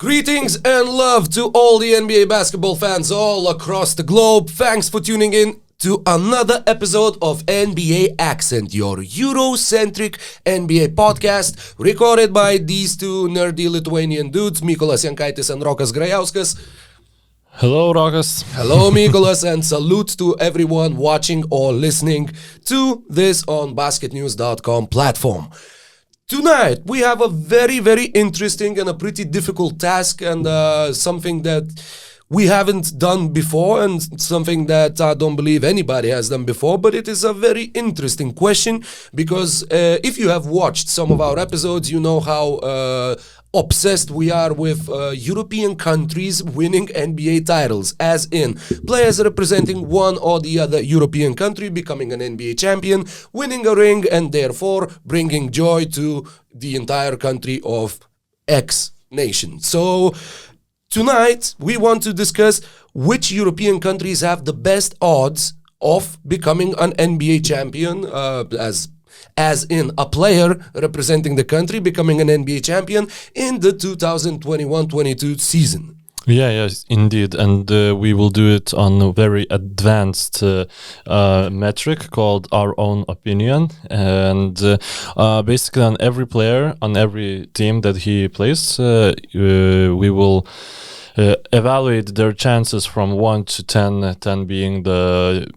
Greetings and love to all the NBA basketball fans all across the globe. Thanks for tuning in to another episode of NBA Accent, your Eurocentric NBA podcast, recorded by these two nerdy Lithuanian dudes, Mykolas Jankaitis and Rokas Grajauskas. Hello, Rokas. Hello, Mykolas, and salute to everyone watching or listening to this on BasketNews.com platform. Tonight, we have a very, very interesting and a pretty difficult task and something that we haven't done before and something that I don't believe anybody has done before, but it is a very interesting question because if you have watched some of our episodes, you know how obsessed we are with European countries winning NBA titles, as in players representing one or the other European country becoming an NBA champion, winning a ring, and therefore bringing joy to the entire country of X nation. So tonight we want to discuss which European countries have the best odds of becoming an NBA champion, as in a player representing the country becoming an NBA champion in the 2021-22 season. Yes, indeed. And we will do it on a very advanced metric called our own opinion. And basically on every player, on every team that he plays, we will evaluate their chances from 1 to 10, 10 being the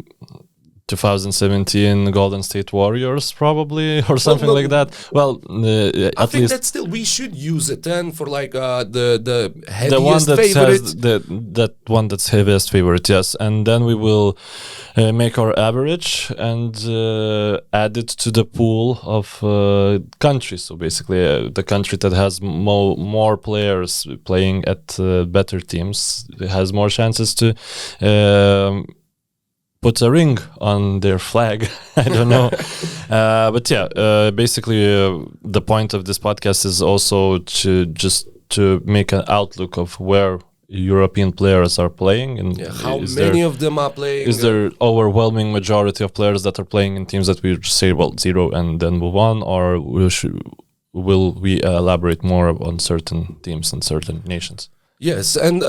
2017 Golden State Warriors, probably, or something like that. Well, I at think least that still we should use a 10 for like the heaviest the one that favorite. has that one that's heaviest favorite, yes. And then we will make our average and add it to the pool of countries. So basically, the country that has more players playing at better teams has more chances to put a ring on their flag. I don't know. But yeah, basically the point of this podcast is also to make an outlook of where European players are playing and how many of them are playing. Is there overwhelming majority of players that are playing in teams that we say, well, zero and then move on, or will we elaborate more on certain teams and certain nations? Yes, and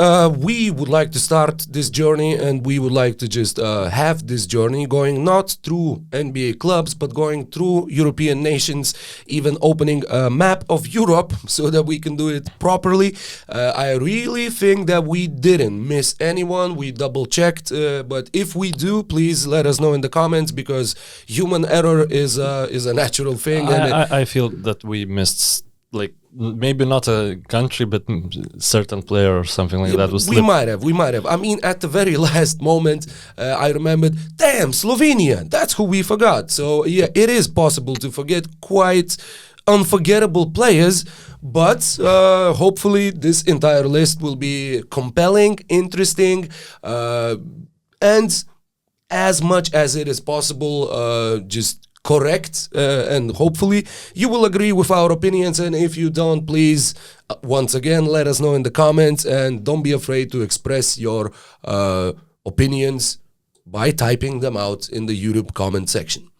we would like to start this journey, and we would like to just have this journey going not through NBA clubs, but going through European nations, even opening a map of Europe so that we can do it properly. I really think that we didn't miss anyone. We double-checked, but if we do, please let us know in the comments, because human error is a natural thing. I feel that we missed, like, maybe not a country, but certain player or something like that. We might have. I mean, at the very last moment, I remembered, damn, Slovenia, that's who we forgot. So, yeah, it is possible to forget quite unforgettable players, but hopefully this entire list will be compelling, interesting, and as much as it is possible, just correct, and hopefully you will agree with our opinions, and if you don't, please once again let us know in the comments, and don't be afraid to express your opinions by typing them out in the YouTube comment section.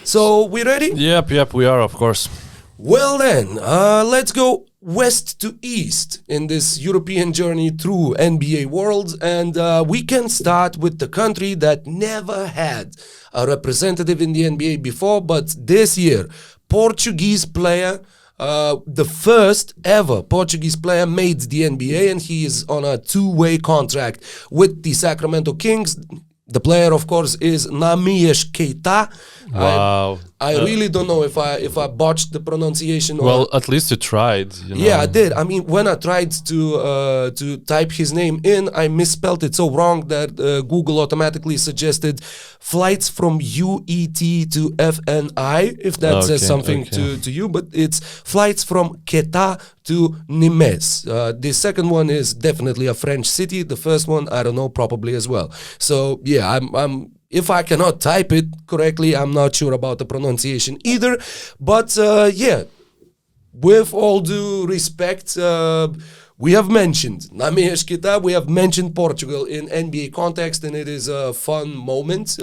So, we ready? Yep, we are, of course. Well then, let's go west to east in this European journey through NBA world, and we can start with the country that never had a representative in the NBA before, but this year, Portuguese player, the first ever Portuguese player made the NBA, and he is on a two-way contract with the Sacramento Kings. The player, of course, is Namias Keita. Wow. I really don't know if I botched the pronunciation. Well, at least you tried. You know. Yeah, I did. I mean, when I tried to type his name in, I misspelled it so wrong that Google automatically suggested flights from UET to FNI, if that says something to you. But it's flights from Keita to Nimes. The second one is definitely a French city. The first one, I don't know, probably as well. So yeah, I'm if I cannot type it correctly, I'm not sure about the pronunciation either. But yeah, with all due respect, we have mentioned Namias Keita, we have mentioned Portugal in NBA context, and it is a fun moment.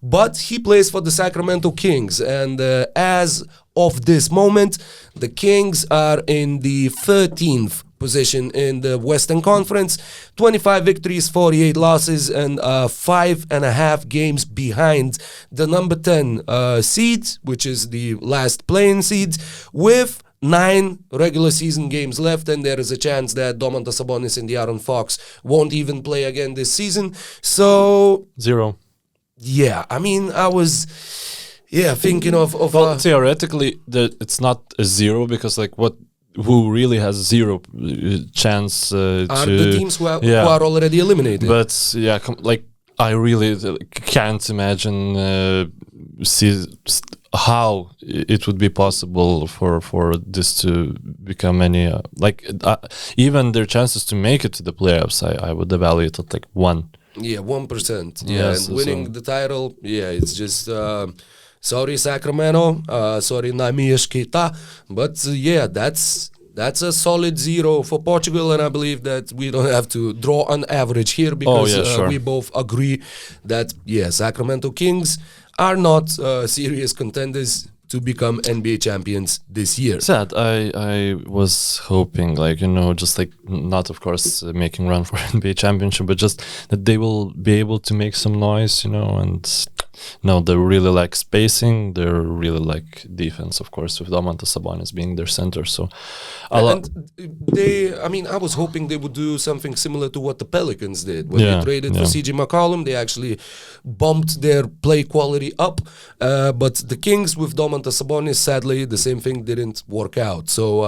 But he plays for the Sacramento Kings, and as of this moment, the Kings are in the 13th position in the Western Conference. 25 victories, 48 losses, and 5.5 games behind the number 10 seed, which is the last playing seed, with 9 regular season games left, and there is a chance that Domantas Sabonis and De'Aaron Fox won't even play again this season. So 0. yeah, I mean, I was thinking of Well, theoretically, it's not a 0 because like who really has 0 chance are to the teams who are already eliminated. But yeah, like I really can't imagine how it would be possible for this to become any even their chances to make it to the playoffs. I would evaluate at like 1. Yeah, 1%. Yeah, Yeah, and so- winning the title, it's just sorry Sacramento, sorry Namias Keita, but that's a solid 0 for Portugal, and I believe that we don't have to draw an average here because sure. we both agree that Sacramento Kings are not serious contenders to become NBA champions this year. Sad. I was hoping, just like not, of course, making run for NBA championship, but just that they will be able to make some noise, and no, they really like spacing. They really like defense, of course, with Domantas Sabonis being their center. So, I was hoping they would do something similar to what the Pelicans did when they traded for CJ McCollum. They actually bumped their play quality up, but the Kings with Domantas Sabonis, sadly, the same thing didn't work out. So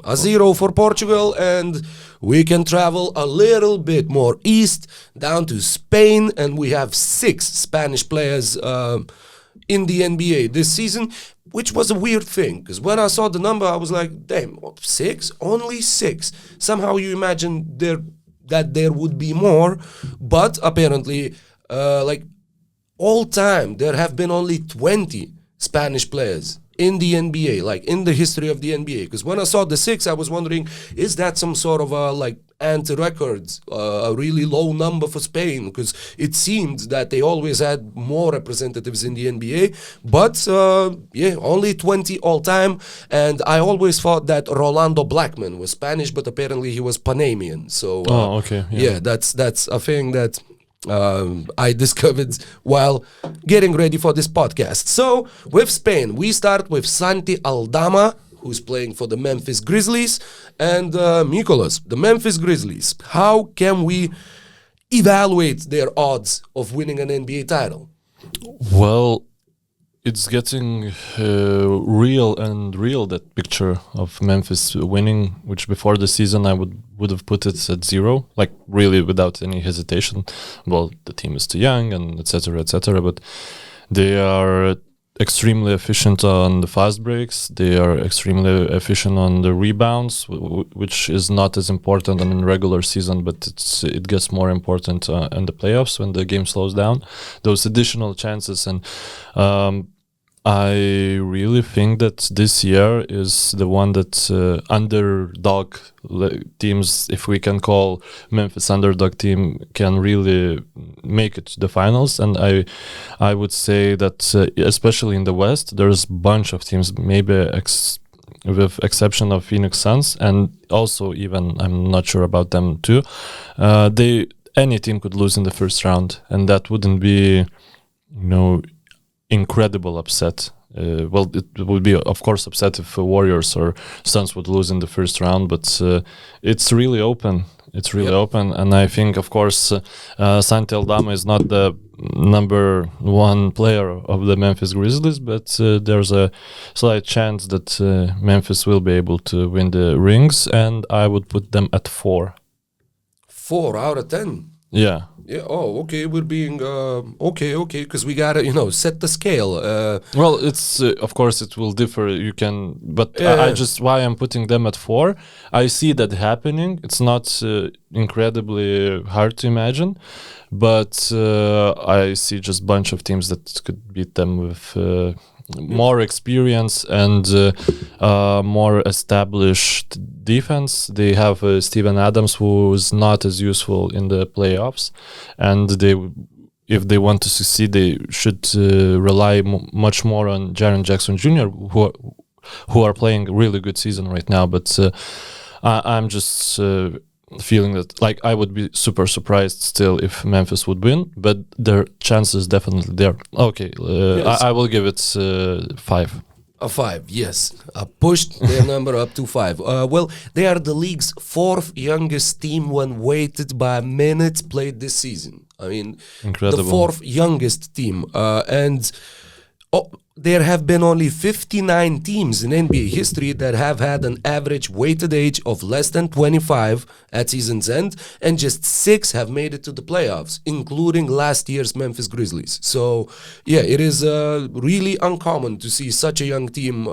a 0 for Portugal, and we can travel a little bit more east down to Spain, and we have 6 Spanish players in the NBA this season, which was a weird thing, because when I saw the number, I was like, damn, 6? Only 6. Somehow you imagine that there would be more, but apparently, all time, there have been only 20 Spanish players in the NBA, like in the history of the NBA. Because when I saw the 6, I was wondering, is that some sort of anti-records, a really low number for Spain? Because it seemed that they always had more representatives in the NBA. But only 20 all time. And I always thought that Rolando Blackman was Spanish, but apparently he was Panamanian. So okay, that's a thing that I discovered while getting ready for this podcast. So, with Spain, we start with Santi Aldama, who's playing for the Memphis Grizzlies, and Mykolas, the Memphis Grizzlies. How can we evaluate their odds of winning an NBA title? Well, it's getting real, that picture of Memphis winning, which before the season I would have put it at 0, like really without any hesitation. Well, the team is too young and etc., but they are extremely efficient on the fast breaks. They are extremely efficient on the rebounds, which is not as important in the regular season, but it gets more important in the playoffs when the game slows down. Those additional chances, and I really think that this year is the one that underdog teams, if we can call Memphis underdog team, can really make it to the finals. And I would say that especially in the West, there's a bunch of teams, maybe with exception of Phoenix Suns, and also even I'm not sure about them too. Any team could lose in the first round, and that wouldn't be, incredible upset. Well, it would be, of course, upset if Warriors or Suns would lose in the first round, but it's really open. It's really open, and I think, of course, Santi Aldama is not the number 1 player of the Memphis Grizzlies, but there's a slight chance that Memphis will be able to win the rings, and I would put them at 4. 4 out of 10? Yeah. Yeah. Oh, okay. We're being okay, because we gotta, set the scale. Well, it's of course it will differ. You can, but I just why I'm putting them at 4. I see that happening. It's not incredibly hard to imagine, but I see just a bunch of teams that could beat them with more experience and more established defense. They have Steven Adams, who is not as useful in the playoffs, and if they want to succeed, they should rely much more on Jaren Jackson Jr., who are playing a really good season right now. But I'm just feeling that like I would be super surprised still if Memphis would win, but their chances definitely there. Okay, Yes. I will give it 5. A 5, yes. Pushed their number up to 5. Well, they are the league's 4th youngest team when weighted by minutes played this season. I mean, Incredible. the 4th youngest team. And there have been only 59 teams in NBA history that have had an average weighted age of less than 25 at season's end, and just 6 have made it to the playoffs, including last year's Memphis Grizzlies. So, yeah, it is really uncommon to see such a young team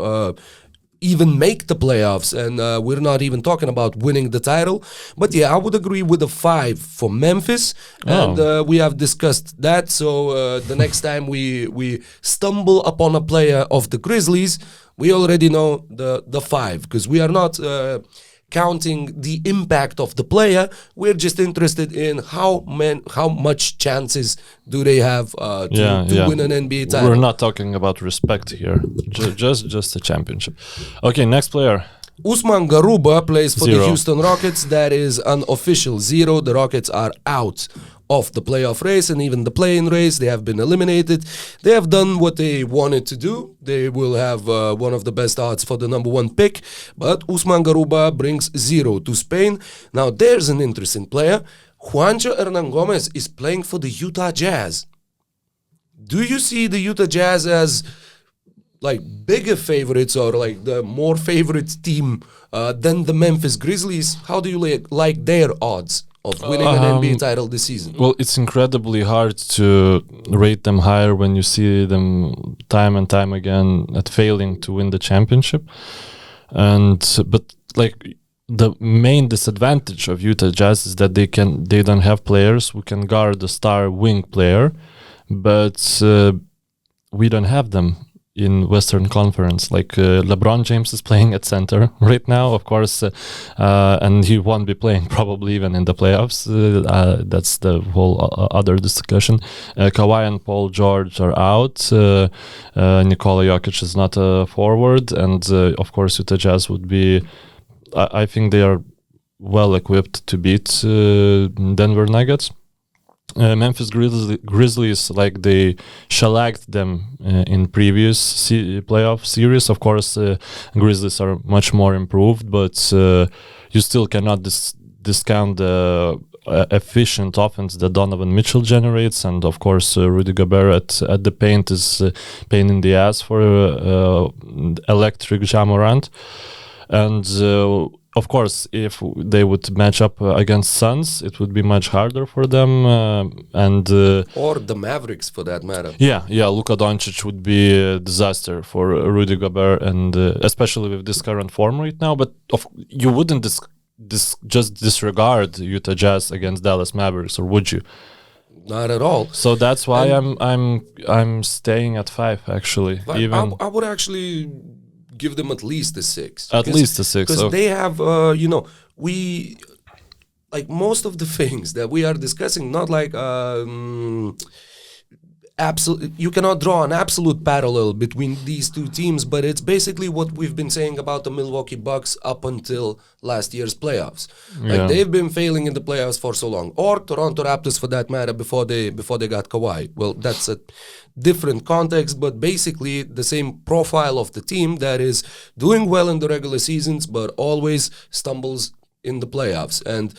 even make the playoffs, and we're not even talking about winning the title. But yeah, I would agree with a 5 for Memphis, and we have discussed that. So the next time we stumble upon a player of the Grizzlies, we already know the 5, because we are not counting the impact of the player. We're just interested in how much chances do they have to win an NBA title. We're not talking about respect here, just a championship. Okay, next player. Usman Garuba plays for 0. the Houston Rockets. That is an official 0. The Rockets are out of the playoff race and even the play-in race. They have been eliminated. They have done what they wanted to do. They will have one of the best odds for the number 1 pick. But Usman Garuba brings 0 to Spain. Now there's an interesting player. Juancho Hernan Gomez is playing for the Utah Jazz. Do you see the Utah Jazz as like bigger favorites or like the more favorite team than the Memphis Grizzlies? How do you like their odds of winning an NBA title this season? Well, it's incredibly hard to rate them higher when you see them time and time again at failing to win the championship. But like the main disadvantage of Utah Jazz is that they don't have players who can guard the star wing player, but we don't have them in Western Conference. Like LeBron James is playing at center right now, of course, and he won't be playing probably even in the playoffs. That's the whole other discussion. Kawhi and Paul George are out. Nikola Jokic is not a forward, and of course Utah Jazz would be, I think they are well equipped to beat Denver Nuggets. Memphis Grizzlies, like they shellacked them in previous playoff series. Of course, Grizzlies are much more improved, but you still cannot discount the efficient offense that Donovan Mitchell generates, and of course Rudy Gobert at the paint is pain in the ass for electric Ja Morant. And of course, if they would match up against Suns, it would be much harder for them. Or the Mavericks, for that matter. Yeah, Luka Doncic would be a disaster for Rudy Gobert, and especially with this current form right now. But you wouldn't just disregard Utah Jazz against Dallas Mavericks, or would you? Not at all. So that's why I'm staying at 5 actually. Even I would actually give them at least a 6. At least a 6. Because they have, we, like most of the things that we are discussing, not like, you cannot draw an absolute parallel between these two teams, but it's basically what we've been saying about the Milwaukee Bucks up until last year's playoffs. Like they've been failing in the playoffs for so long, or Toronto Raptors for that matter before they got Kawhi. Well, that's a different context, but basically the same profile of the team that is doing well in the regular seasons but always stumbles in the playoffs. And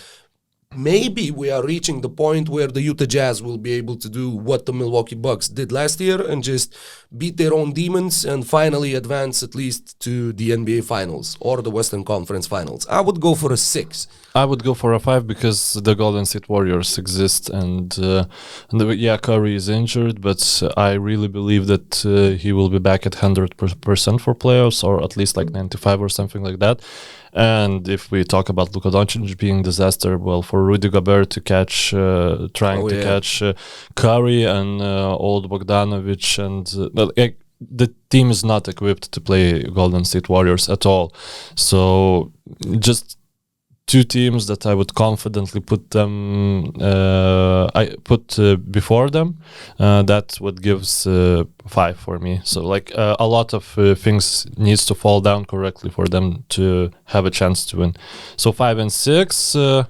maybe we are reaching the point where the Utah Jazz will be able to do what the Milwaukee Bucks did last year and just beat their own demons and finally advance at least to the NBA Finals or the Western Conference Finals. I would go for a 6. I would go for a 5 because the Golden State Warriors exist, and Curry is injured, but I really believe that he will be back at 100% for playoffs, or at least like 95 or something like that. And if we talk about Luka Doncic being disaster, well, for Rudy Gobert to catch, catch Curry and old Bogdanovic, and the team is not equipped to play Golden State Warriors at all. So just two teams that I would confidently put them. I put before them. That what gives 5 for me. So like a lot of things needs to fall down correctly for them to have a chance to win. So 5 and 6. We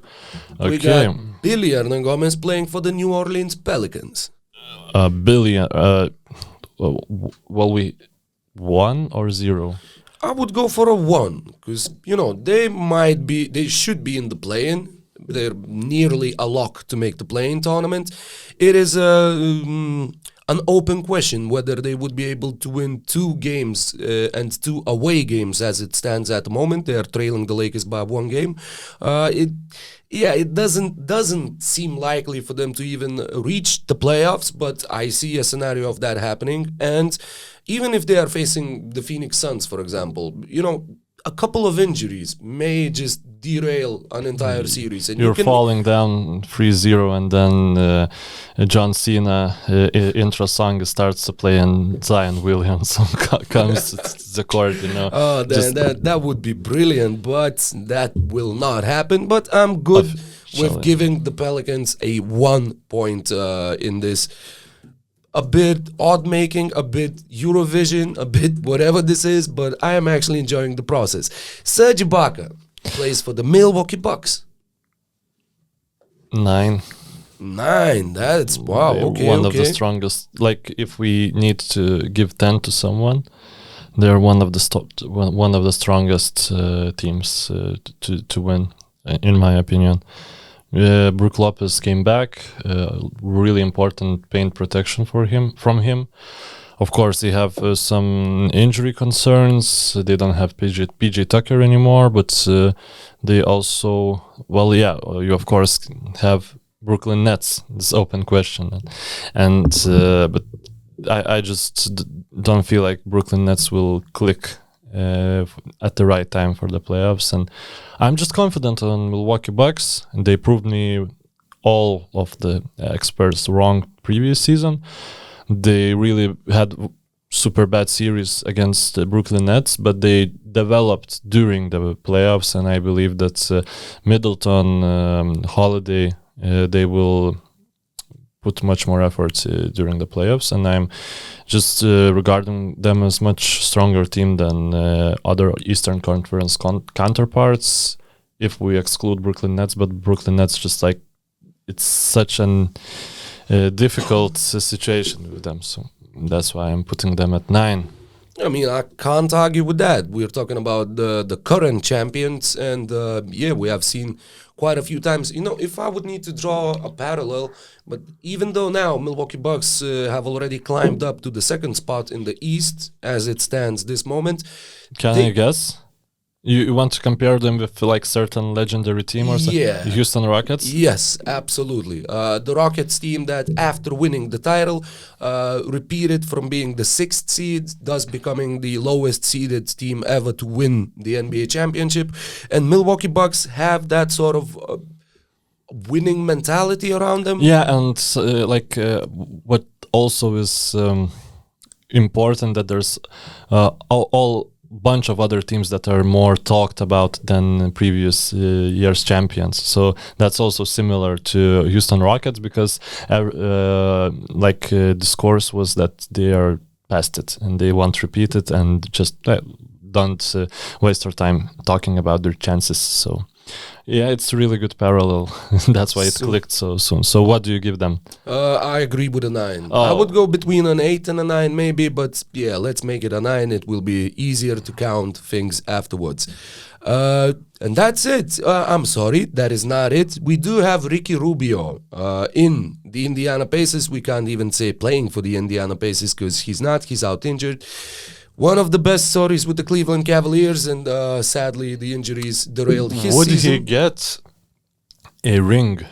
Okay. got Billy Hernangomez playing for the New Orleans Pelicans. Billy. Well, we 1 or 0. I would go for a 1 because they should be in the play-in. They're nearly a lock to make the play-in tournament. It is an open question whether they would be able to win 2 games and 2 away games as it stands at the moment. They are trailing the Lakers by 1 game. It doesn't seem likely for them to even reach the playoffs, but I see a scenario of that happening. And even if they are facing the Phoenix Suns, for example, a couple of injuries may just derail an entire series. And You're falling down 3-0 and then John Cena intro song starts to play and Zion Williamson comes to the court, Oh, that would be brilliant, but that will not happen. But I'm good with giving the Pelicans a 1 point in this. A bit odd-making, a bit Eurovision, a bit whatever this is, but I am actually enjoying the process. Serge Ibaka plays for the Milwaukee Bucks. 9. 9, that's wow. Okay, one of the strongest. Like if we need to give 10 to someone, they're one of the strongest teams to win, in my opinion. Brook Lopez came back. Really important paint protection from him. Of course, they have some injury concerns. They don't have PJ Tucker anymore, but they also, you of course have Brooklyn Nets. It's open question, but I just don't feel like Brooklyn Nets will click at the right time for the playoffs, and I'm just confident on Milwaukee Bucks. And they proved me all of the experts wrong previous season. They really had super bad series against the Brooklyn Nets, but they developed during the playoffs, and I believe that Middleton, Holiday, they will put much more effort during the playoffs, and I'm just regarding them as much stronger team than other Eastern Conference counterparts, if we exclude Brooklyn Nets. But Brooklyn Nets, just like, it's such an difficult situation with them, so that's why I'm putting them at 9. I mean, I can't argue with that. We're talking about the current champions, and we have seen quite a few times. If I would need to draw a parallel, but even though now Milwaukee Bucks have already climbed up to the 2nd spot in the East as it stands this moment. Can I guess? You want to compare them with like certain legendary team or something? Yeah. Houston Rockets? Yes, absolutely. The Rockets team that after winning the title repeated from being the 6th seed, thus becoming the lowest seeded team ever to win the NBA championship. And Milwaukee Bucks have that sort of winning mentality around them. Yeah, and what also is important, that there's all bunch of other teams that are more talked about than previous year's champions. So that's also similar to Houston Rockets, because discourse was that they are past it and they won't repeat it, and just don't waste their time talking about their chances. So yeah, it's a really good parallel. That's why it clicked so soon. So what do you give them? I agree with a 9. I would go between an 8 and a 9 maybe, but yeah, let's make it a 9. It will be easier to count things afterwards. And that's it. I'm sorry, that is not it. We do have Ricky Rubio in the Indiana Pacers. We can't even say playing for the Indiana Pacers because he's not. He's out injured. One of the best stories with the Cleveland Cavaliers, and sadly the injuries derailed his Would season. he get a ring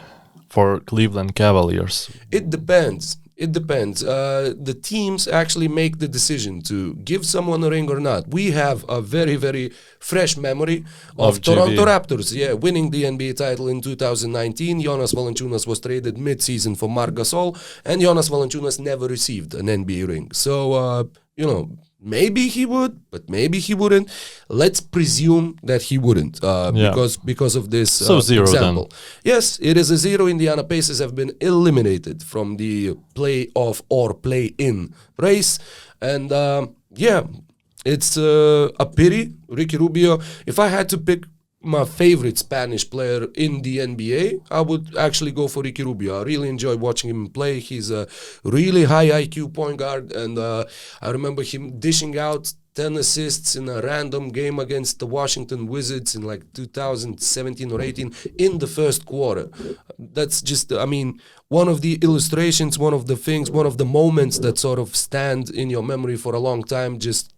for Cleveland Cavaliers? It depends. The teams actually make the decision to give someone a ring or not. We have a very, very fresh memory of Toronto Raptors, winning the NBA title in 2019. Jonas Valanciunas was traded mid-season for Marc Gasol, and Jonas Valanciunas never received an NBA ring. So, maybe he would, but maybe he wouldn't. Let's presume that he wouldn't, because of this zero example. then. Yes, it is a 0. Indiana Pacers have been eliminated from the playoff or play-in race, and it's a pity. Ricky Rubio. If I had to pick my favorite Spanish player in the NBA, I would actually go for Ricky Rubio. I really enjoy watching him play. He's a really high IQ point guard, and I remember him dishing out 10 assists in a random game against the Washington Wizards in like 2017 or 18 in the first quarter. That's just, one of the illustrations, one of the things, one of the moments that sort of stand in your memory for a long time, just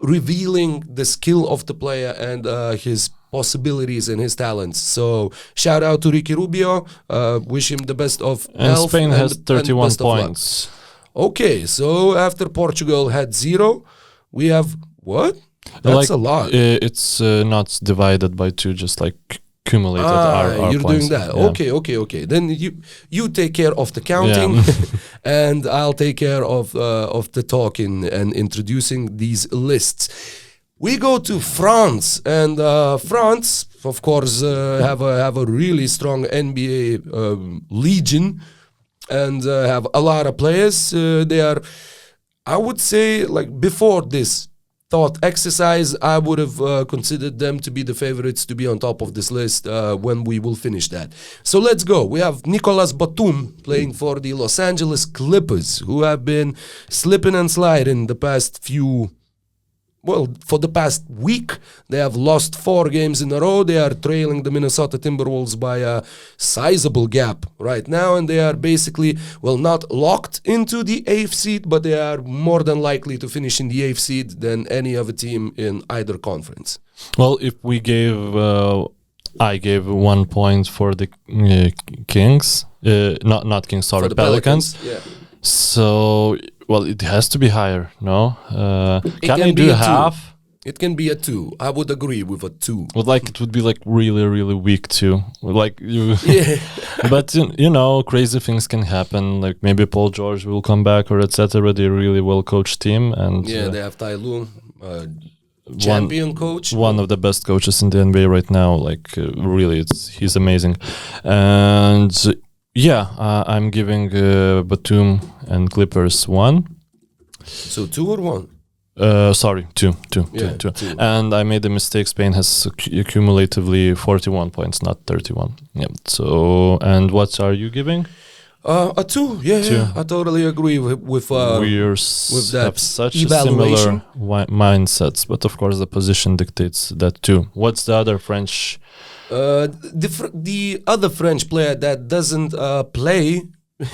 revealing the skill of the player and his possibilities and his talents. So shout out to Ricky Rubio. Wish him the best of health. And Spain has 31 points. Okay, so after Portugal had 0, we have what? That's a lot. It's not divided by 2, just like accumulated our you're points. doing that. Yeah. Okay. Then you take care of the counting, and I'll take care of the talking and introducing these lists. We go to France, and France, of course, have a really strong NBA legion, and have a lot of players. They are, I would say, like before this thought exercise, I would have considered them to be the favorites to be on top of this list when we will finish that. So let's go. We have Nicolas Batum playing for the Los Angeles Clippers, who have been slipping and sliding the past for the past week. They have lost 4 games in a row. They are trailing the Minnesota Timberwolves by a sizable gap right now, and they are basically, not locked into the 8th seed, but they are more than likely to finish in the 8th seed than any other team in either conference. Well, if we I gave 1 point for the Kings, not Kings, sorry, For the Pelicans. Yeah. So, it has to be higher, no? Can I be do a half? 2. It can be a 2. I would agree with a 2. It would be like really, really weak too. Yeah. But crazy things can happen. Like maybe Paul George will come back or etc. They're a really well coached team, and they have Ty Lue, champion coach, one of the best coaches in the NBA right now. Really, he's amazing, and I'm giving Batum and Clippers 1. So 2 or 1? Sorry, two. And I made a mistake. Spain has cumulatively 41 points, not 31. Yeah. So, and what are you giving? A 2. Yeah. I totally agree with that have such evaluation. Similar mindsets, but of course the position dictates that too. What's the other French? The other French player that doesn't play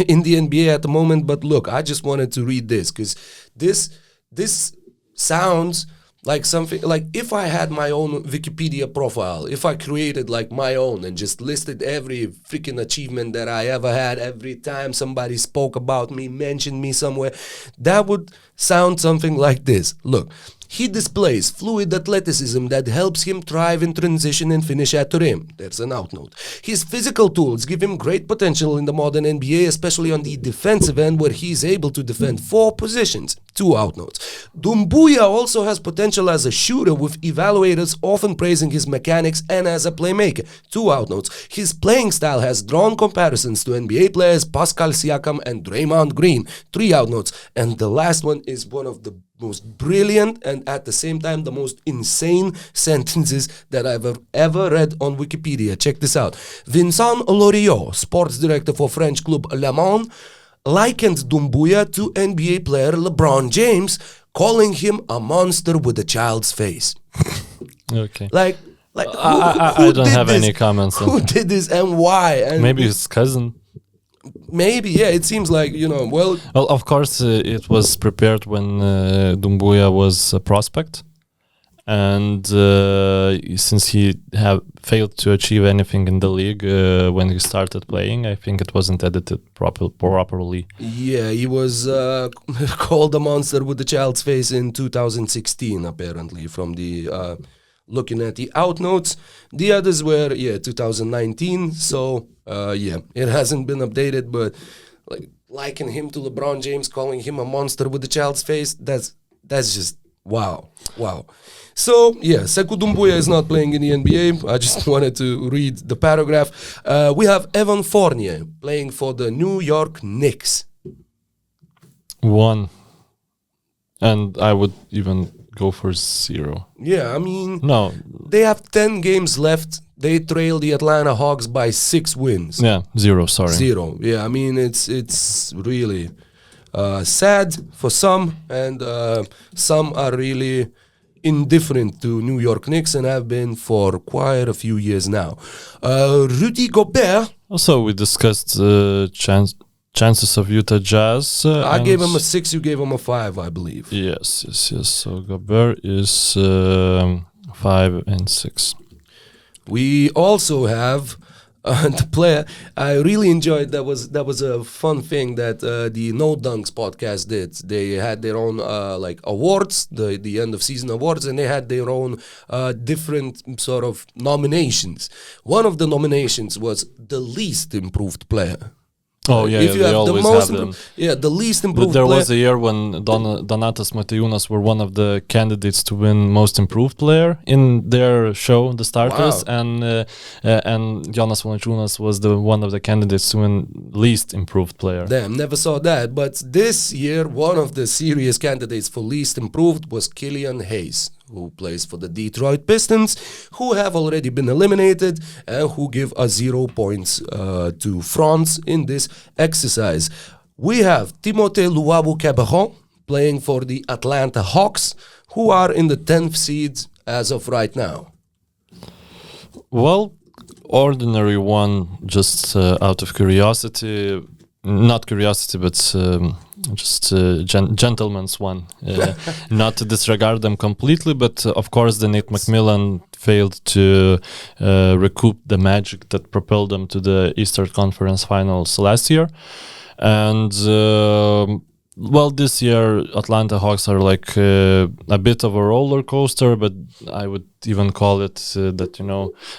in the NBA at the moment, but look, I just wanted to read this because this sounds like something, like if I had my own Wikipedia profile, if I created like my own and just listed every freaking achievement that I ever had, every time somebody spoke about me, mentioned me somewhere, that would sound something like this. Look, he displays fluid athleticism that helps him thrive in transition and finish at the rim. There's an outnote. His physical tools give him great potential in the modern NBA, especially on the defensive end where he is able to defend 4 positions. 2 outnotes. Doumbouya also has potential as a shooter, with evaluators often praising his mechanics and as a playmaker. 2 outnotes. His playing style has drawn comparisons to NBA players Pascal Siakam and Draymond Green. 3 outnotes. And the last one is one of the most brilliant and at the same time the most insane sentences that I've ever read on Wikipedia. Check this out. Vincent Loriot, sports director for French club Le Mans, likened Doumbouya to NBA player LeBron James, calling him a monster with a child's face. Okay. Like I don't have any comments. Who did this and why? And maybe his cousin. Maybe, yeah. It seems like, well, of course, it was prepared when Doumbouya was a prospect. And since he failed to achieve anything in the league when he started playing, I think it wasn't edited properly. Yeah, he was called a monster with the child's face in 2016, apparently, from the looking at the outnotes. The others were, 2019. So, it hasn't been updated, but liken him to LeBron James, calling him a monster with a child's face. That's just wow. So yeah, Sekou Doumbouya is not playing in the NBA. I just wanted to read the paragraph. We have Evan Fournier playing for the New York Knicks. 1. And I would even go for 0. Yeah, I mean, No. they have 10 games left. They trail the Atlanta Hawks by 6 wins. Yeah, 0, sorry. 0. Yeah, I mean, it's really sad for some, and some are really indifferent to New York Knicks and have been for quite a few years now. Rudy Gobert. Also, we discussed chances of Utah Jazz. I gave him a 6, you gave him a 5, I believe. Yes. So Gobert is 5 and 6. We also have the player I really enjoyed. That was a fun thing that the No Dunks podcast did. They had their own like awards, the end of season awards, and they had their own different sort of nominations. One of the nominations was the least improved player. Oh yeah, they always have them. The least improved There player. was a year when Donatas Mateunas were one of the candidates to win most improved player in their show, the starters, and Jonas Valanciunas was one of the candidates to win least improved player. Damn, never saw that. But this year, one of the serious candidates for least improved was Killian Hayes, who plays for the Detroit Pistons, who have already been eliminated and who give a 0 points to France in this exercise. We have Timothée Luwawu-Cabarrot playing for the Atlanta Hawks, who are in the 10th seed as of right now. Well, ordinary one, just out of curiosity. Not curiosity, but just gentleman's one. Not to disregard them completely, but of course the Nate McMillan failed to recoup the magic that propelled them to the Eastern Conference Finals last year. And well, this year Atlanta Hawks are like a bit of a roller coaster, but I would even call it that,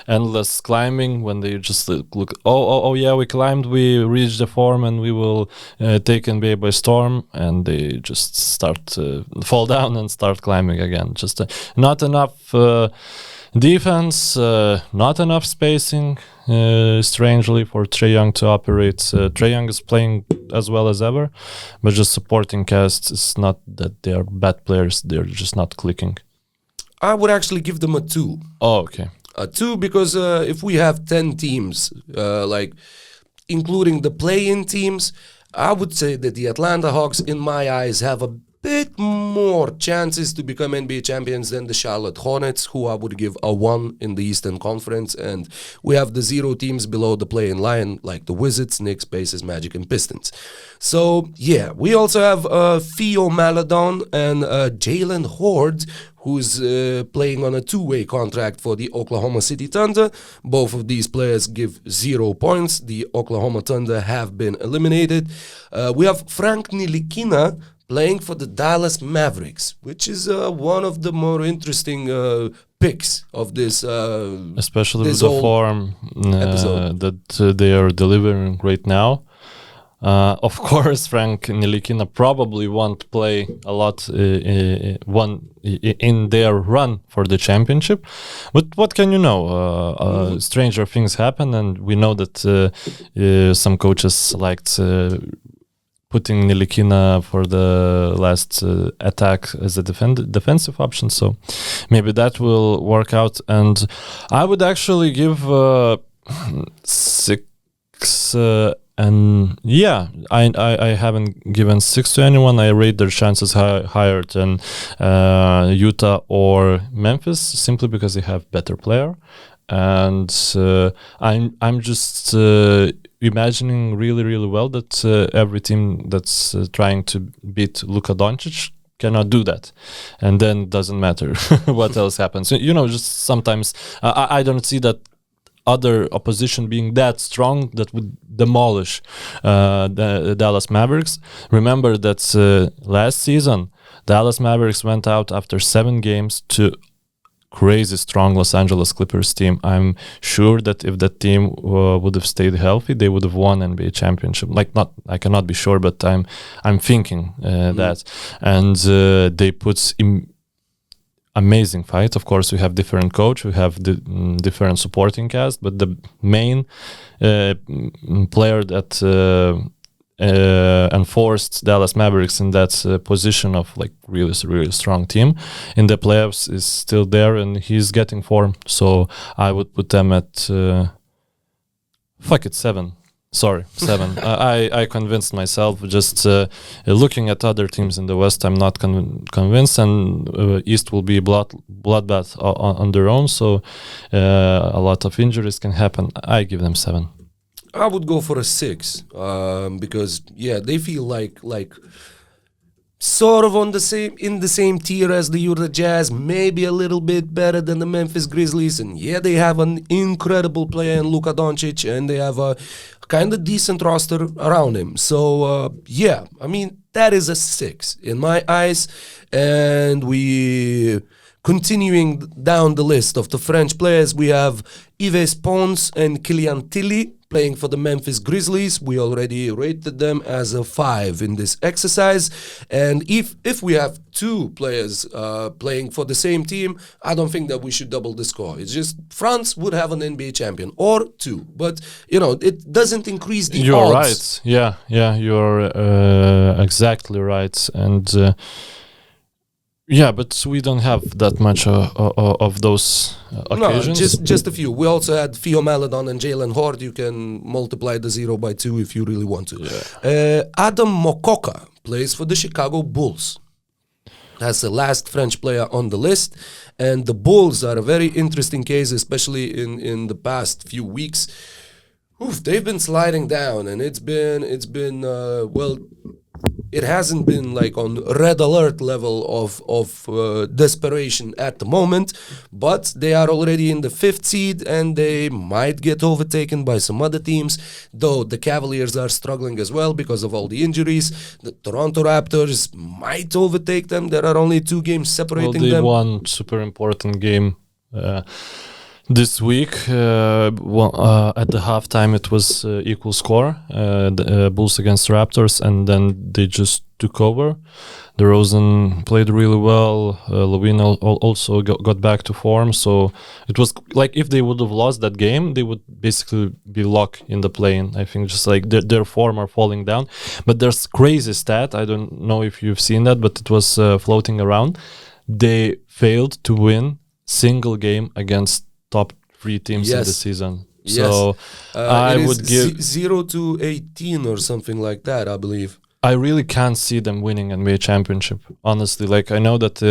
endless climbing, when they just look, oh yeah, we climbed, we reached the form, and we will take NBA by storm, and they just start to fall down and start climbing again. Just not enough defense, not enough spacing, strangely, for Trae Young to operate. Trae Young is playing as well as ever, but just supporting cast is not that they are bad players, they're just not clicking. I would actually give them a 2. Oh, okay. A 2 because if we have 10 teams, like including the play-in teams, I would say that the Atlanta Hawks, in my eyes, have a bit more chances to become NBA champions than the Charlotte Hornets, who I would give a 1 in the Eastern Conference. And we have the 0 teams below the play-in line, like the Wizards, Knicks, Pacers, Magic, and Pistons. So, yeah, we also have Theo Maledon and Jalen Horde, who's playing on a 2-way contract for the Oklahoma City Thunder. Both of these players give 0 points. The Oklahoma Thunder have been eliminated. We have Frank Ntilikina playing for the Dallas Mavericks, which is one of the more interesting picks of this especially this with the form that they are delivering right now. Of course, Frank Ntilikina probably won't play a lot in their run for the championship. But what can you know? Stranger things happen, and we know that some coaches liked putting Ntilikina for the last attack as a defensive option. So maybe that will work out. And I would actually give 6... and yeah, I haven't given 6 to anyone. I rate their chances higher than Utah or Memphis, simply because they have better player. And I'm just imagining really well that every team that's trying to beat Luka Doncic cannot do that, and then it doesn't matter what else happens. Just sometimes I don't see that other opposition being that strong that would demolish the Dallas Mavericks. Remember that last season Dallas Mavericks went out after 7 games to crazy strong Los Angeles Clippers team. I'm sure that if that team would have stayed healthy, they would have won NBA championship. I cannot be sure, but I'm thinking that. And they put amazing fight. Of course, we have different coach, we have different supporting cast, but the main player that enforced Dallas Mavericks in that position of like really strong team in the playoffs is still there, and he's getting form. So I would put them at 7. Sorry, 7. I convinced myself. Just looking at other teams in the West, I'm not convinced, and East will be bloodbath on their own. So a lot of injuries can happen. I give them 7. I would go for a 6 because they feel like sort of in the same tier as the Utah Jazz, maybe a little bit better than the Memphis Grizzlies, and they have an incredible player in Luka Doncic, and they have a kind of decent roster around him. So I mean that is a 6 in my eyes, and we. Continuing down the list of the French players, we have Yves Pons and Kylian Tilly playing for the Memphis Grizzlies. We already rated them as a 5 in this exercise. And if we have 2 players playing for the same team, I don't think that we should double the score. It's just France would have an NBA champion or 2. But, it doesn't increase the You're odds. Right. Yeah, you're exactly right. And... but we don't have that much of those occasions. No, just a few. We also had Theo Maledon and Jalen Horde. You can multiply the 0 by 2 if you really want to. Yeah. Adam Mokoka plays for the Chicago Bulls. That's the last French player on the list. And the Bulls are a very interesting case, especially in the past few weeks. They've been sliding down, and it's been it hasn't been like on red alert level of desperation at the moment, but they are already in the 5th seed, and they might get overtaken by some other teams, though the Cavaliers are struggling as well because of all the injuries. The Toronto Raptors might overtake them. There are only 2 games separating them. They won super important game this week. At the halftime it was equal score, the Bulls against Raptors, and then they just took over. DeRozan played really well. Levine also got back to form. So it was like if they would have lost that game, they would basically be locked in the play-in. I think just like their form are falling down. But there's crazy stat. I don't know if you've seen that, but it was floating around. They failed to win single game against top 3 teams in the season. So I would give 0-18 or something like that, I believe. I really can't see them winning NBA championship, honestly. Like I know that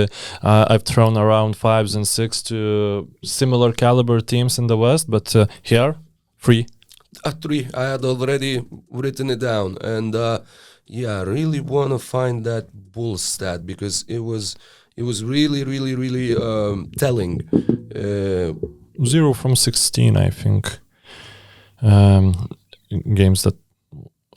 I've thrown around 5s and 6 to similar caliber teams in the West, but here 3. 3. I had already written it down, and I really want to find that Bulls stat because it was really telling. 0 from 16, I think. Games that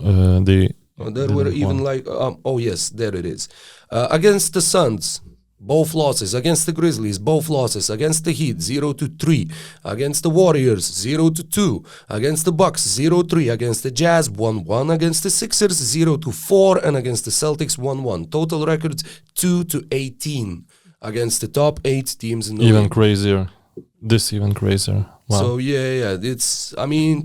they. There were even there it is. Against the Suns, both losses. Against the Grizzlies, both losses. Against the Heat, 0-3. Against the Warriors, 0-2. Against the Bucks, 0-3. Against the Jazz, 1-1. Against the Sixers, 0-4. And against the Celtics, 1-1. Total records, 2-18. Against the top 8 teams in the even league. crazier. This even crazier. Wow. So it's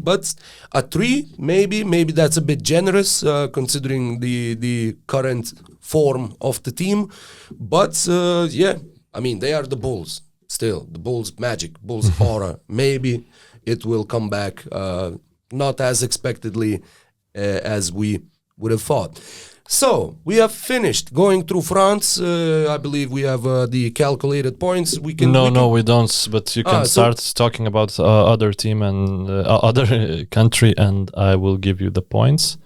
but a 3 maybe that's a bit generous considering the current form of the team, but they are the Bulls still, the Bulls magic, Bulls aura. Maybe it will come back not as expectedly as we would have thought. So we have finished going through France. I believe we have the calculated points. We don't. But you can start talking about other team and other country, and I will give you the points.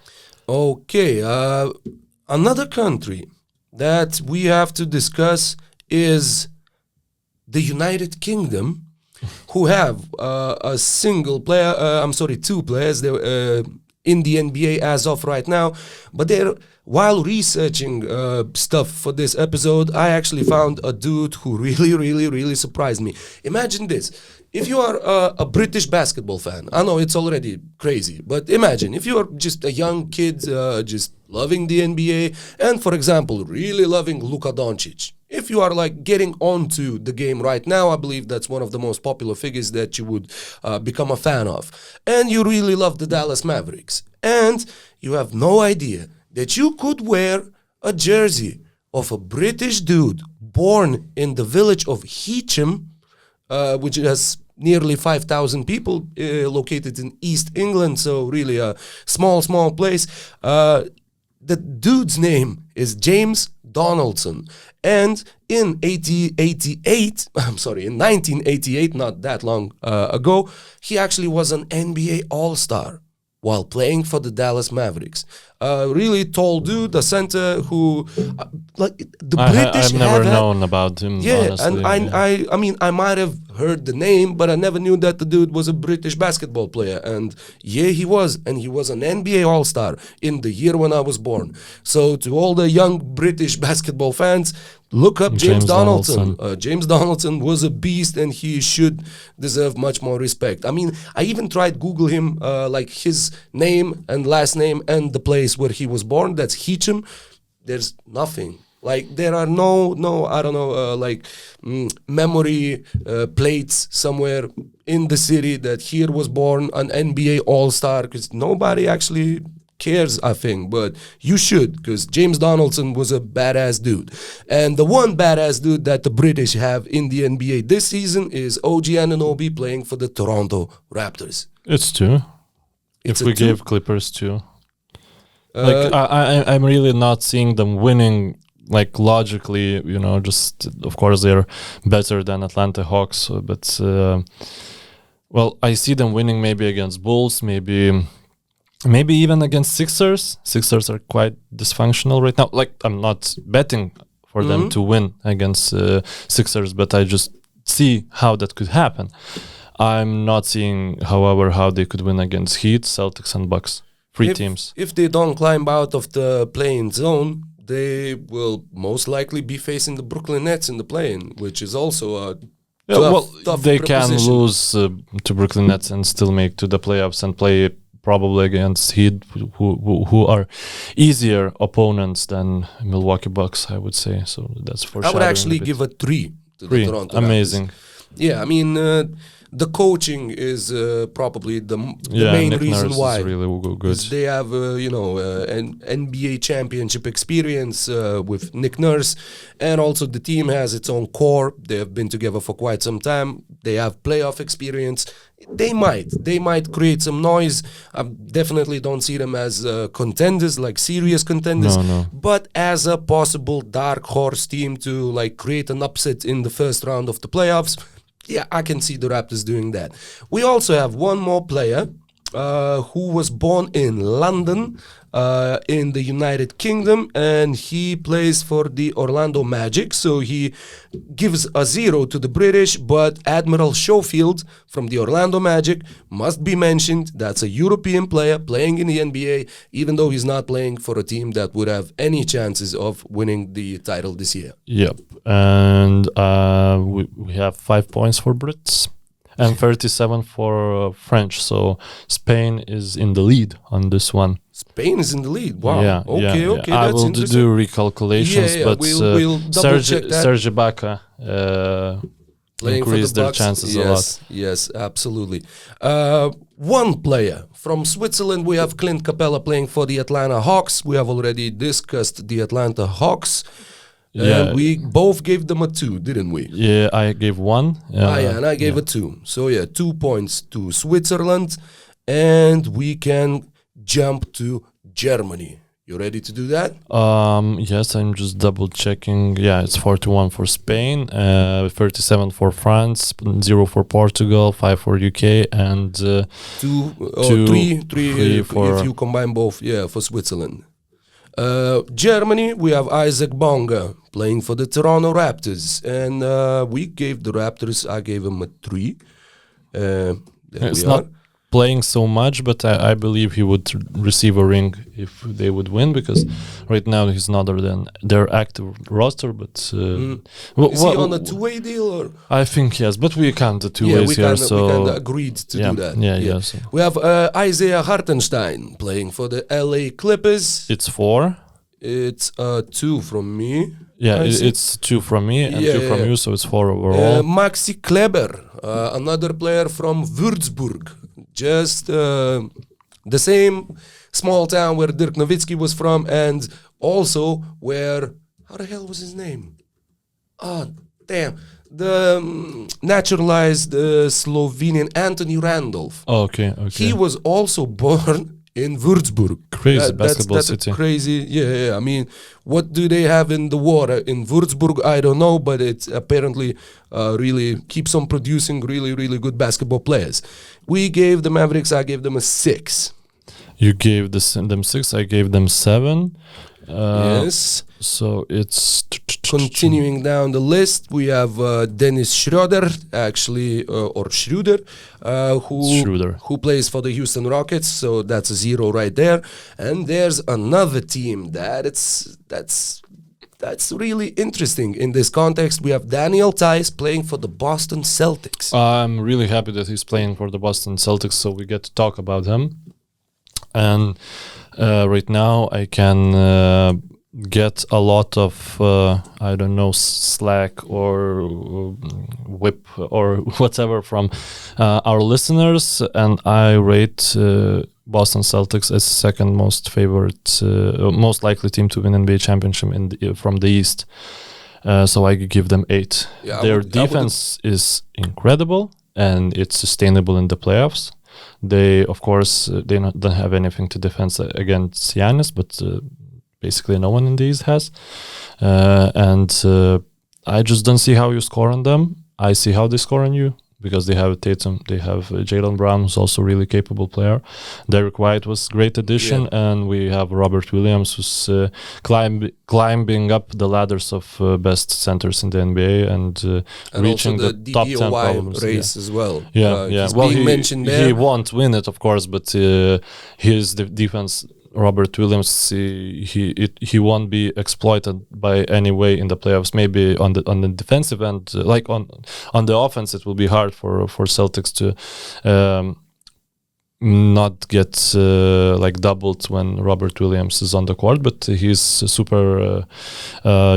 Okay, another country that we have to discuss is the United Kingdom, who have a single player. 2 players. They're in the NBA as of right now, but they're while researching stuff for this episode, I actually found a dude who really surprised me. Imagine this. If you are a British basketball fan, I know it's already crazy, but imagine if you are just a young kid just loving the NBA and, for example, really loving Luka Doncic. If you are like getting onto the game right now, I believe that's one of the most popular figures that you would become a fan of. And you really love the Dallas Mavericks. And you have no idea that you could wear a jersey of a British dude born in the village of Heacham, which has nearly 5,000 people located in East England, so really a small place. The dude's name is James Donaldson. And in 1988, not that long ago, he actually was an NBA All-Star while playing for the Dallas Mavericks. Really tall dude, a center who, like the British. I've never known about him. Yeah, honestly, and I mean, I might have heard the name, but I never knew that the dude was a British basketball player. And yeah, he was, and he was an NBA All-Star in the year when I was born. So to all the young British basketball fans, look up James Donaldson. James Donaldson was a beast, and he should deserve much more respect. I mean, I even tried Google him, like his name and last name and the place where he was born. That's Heacham. There's nothing. Like there are no I don't know memory plates somewhere in the city that here was born an NBA All-Star, because nobody actually cares, I think, but you should, because James Donaldson was a badass dude. And the one badass dude that the British have in the NBA this season is OG Anunoby playing for the Toronto Raptors. It's two. It's if we gave Clippers two. Like I'm really not seeing them winning. Like logically, you know, just of course they're better than Atlanta Hawks, but well, I see them winning maybe against Bulls, maybe even against Sixers. Sixers are quite dysfunctional right now. Like I'm not betting for them to win against Sixers, but I just see how that could happen. I'm not seeing, however, how they could win against Heat, Celtics, and Bucks. Three teams. If they don't climb out of the play-in zone, they will most likely be facing the Brooklyn Nets in the play-in, which is also a tough they proposition. can lose to Brooklyn Nets and still make to the playoffs and play probably against Heat, who are easier opponents than Milwaukee Bucks, I would say. So that's for sure. I would actually give a 3 to the Toronto Raptors. Amazing. Yeah, I mean, the coaching is probably the main Nick reason Nurse why. Is really good. They have, an NBA championship experience with Nick Nurse, and also the team has its own core. They have been together for quite some time. They have playoff experience. They might create some noise. I definitely don't see them as contenders, like serious contenders. No. But as a possible dark horse team to like create an upset in the first round of the playoffs. Yeah, I can see the Raptors doing that. We also have one more player who was born in London, in the United Kingdom, and he plays for the Orlando Magic. So he gives a 0 to the British, but Admiral Schofield from the Orlando Magic must be mentioned. That's a European player playing in the NBA, even though he's not playing for a team that would have any chances of winning the title this year. Yep, and we have 5 points for Brits. And 37 for French, so Spain is in the lead on this one. Spain is in the lead. Wow. Yeah, okay. I will do recalculations, but we'll Serge Ibaka increased their chances a lot. Yes, absolutely. One player from Switzerland, we have Clint Capella playing for the Atlanta Hawks. We have already discussed the Atlanta Hawks. Yeah, we both gave them a 2, didn't we? Yeah, I gave 1. And I gave a 2. So 2 points to Switzerland, and we can jump to Germany. You ready to do that? Yes, I'm just double checking. Yeah, it's 41 for Spain, 37 for France, 0 for Portugal, 5 for UK, and 3 if you combine both. Yeah, for Switzerland. Germany, we have Isaac Bonga playing for the Toronto Raptors, and we gave the Raptors, I gave him a 3. playing so much, but I believe he would receive a ring if they would win, because right now he's not than their active roster. But Is he on a two-way deal? Or? I think yes, but we can't the two ways here. So we kind of agreed to do that. Yeah. So. We have Isaiah Hartenstein playing for the LA Clippers. It's 4. It's 2 from me. Yeah, it's 2 from me and 2 from you, so it's 4 overall. Maxi Kleber, another player from Würzburg. Just the same small town where Dirk Nowitzki was from, and also where, how the hell was his name? Oh, damn. The naturalized Slovenian Anthony Randolph. Oh, okay. He was also born in Würzburg. Crazy basketball city. Crazy. Yeah. I mean, what do they have in the water in Würzburg? I don't know, but it apparently really keeps on producing really, really good basketball players. We gave the Mavericks, I gave them a 6. You gave them 6, I gave them 7. Yes. So it's continuing down the list. We have Dennis Schroeder, actually, or Schroeder, who plays for the Houston Rockets. So that's a 0 right there. And there's another team that's really interesting in this context. We have Daniel Theis playing for the Boston Celtics. I'm really happy that he's playing for the Boston Celtics, so we get to talk about him. And right now I can get a lot of slack or whip or whatever from our listeners, and I rate Boston Celtics as second most favorite, most likely team to win NBA championship from the East. So I give them 8. Yeah, Their defense is incredible and it's sustainable in the playoffs. They, of course, don't have anything to defend against Giannis, but basically no one in the East has. And I just don't see how you score on them. I see how they score on you, because they have Tatum, they have Jaylen Brown, who's also a really capable player. Derek White was a great addition, and we have Robert Williams, who's climbing up the ladders of best centers in the NBA and reaching the top 10 problems. Race as well. Yeah. Well, he won't win it, of course, but his defense. Robert Williams, he won't be exploited by any way in the playoffs. Maybe on the defensive end, like on the offense, it will be hard for Celtics to not get doubled when Robert Williams is on the court. But he's super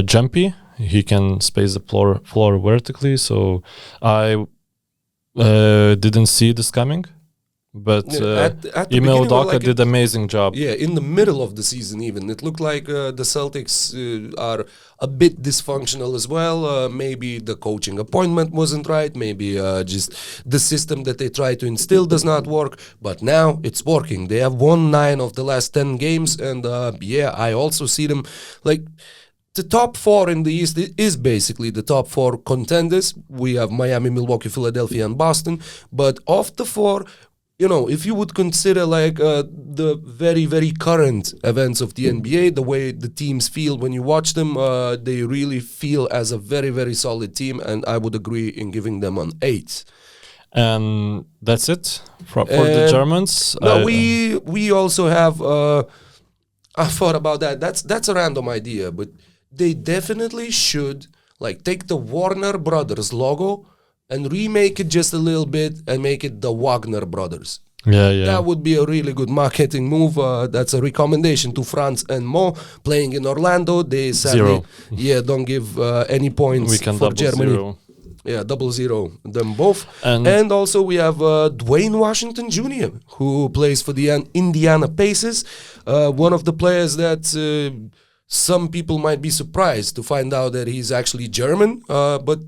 jumpy. He can space the floor vertically. So I didn't see this coming. But Ime Udoka did amazing job. Yeah, in the middle of the season even. It looked like the Celtics are a bit dysfunctional as well. Maybe the coaching appointment wasn't right. Maybe just the system that they try to instill does not work. But now it's working. They have won 9 of the last 10 games. And I also see them like... The top 4 in the East is basically the top 4 contenders. We have Miami, Milwaukee, Philadelphia, and Boston. But of the 4... if you would consider the very, very current events of the NBA, the way the teams feel when you watch them, they really feel as a very, very solid team, and I would agree in giving them an 8. And that's it for the Germans? No, we also have... I thought about that. That's a random idea, but they definitely should take the Warner Brothers logo and remake it just a little bit and make it the Wagner Brothers. Yeah. That would be a really good marketing move. That's a recommendation to Franz and Mo playing in Orlando. They sadly, don't give any points for Germany. 0. Yeah, 0 them both. And also we have Dwayne Washington Jr., who plays for the Indiana Pacers. One of the players that... some people might be surprised to find out that he's actually German, but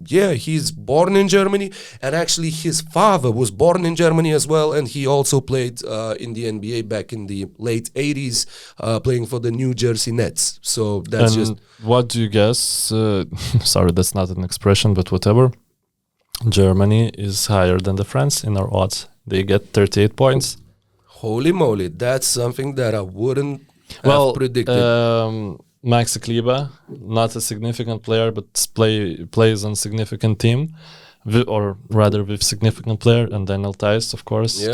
he's born in Germany, and actually his father was born in Germany as well, and he also played in the NBA back in the late 80s, playing for the New Jersey Nets. So that's what do you guess? Sorry, that's not an expression, but whatever. Germany is higher than the France in our odds. They get 38 points. Holy moly, that's something that I wouldn't have predicted. Maxi Kleber, not a significant player, but plays on significant team. or rather with significant player, and Daniel Theis, of course, Yeah.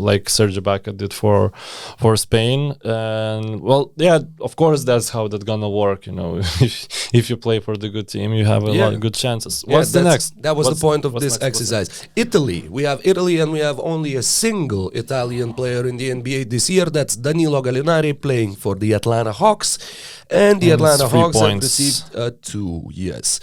like Serge Ibaka did for Spain. And well, yeah, of course, that's how that's gonna work. If you play for the good team, you have a lot of good chances. What's the next? That was the point of this next? exercise. Italy. We have Italy, and we have only a single Italian player in the NBA this year. That's Danilo Gallinari playing for the Atlanta Hawks. And the Atlanta Hawks have received 2, yes.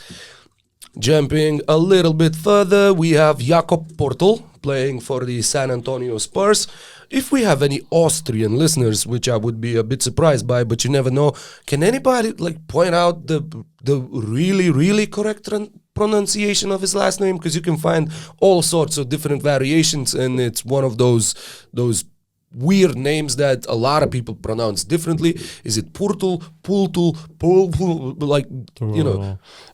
Jumping a little bit further, we have Jakob Portl playing for the San Antonio Spurs. If we have any Austrian listeners, which I would be a bit surprised by, but you never know, can anybody point out the really, really correct pronunciation of his last name? Because you can find all sorts of different variations, and it's one of those weird names that a lot of people pronounce differently. Is it Portl, like,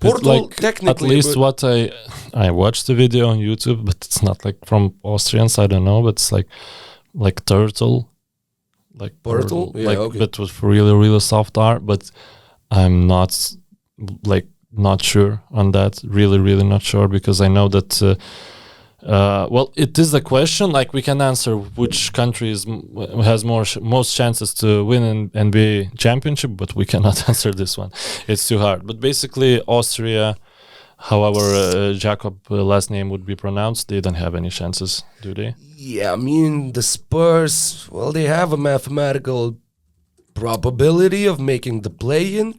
Portl, technically. At least what I watched the video on YouTube, but it's not like from Austrians, I don't know, but it's like turtle, like Portl, yeah, okay. But with really, really soft R, but I'm not sure on that, really, really not sure, because I know that it is a question. Like, we can answer which country has most chances to win an NBA championship, but we cannot answer this one. It's too hard. But basically, Austria, however Jakob last name would be pronounced, they don't have any chances, do they? Yeah, I mean, the Spurs, well, they have a mathematical probability of making the play-in.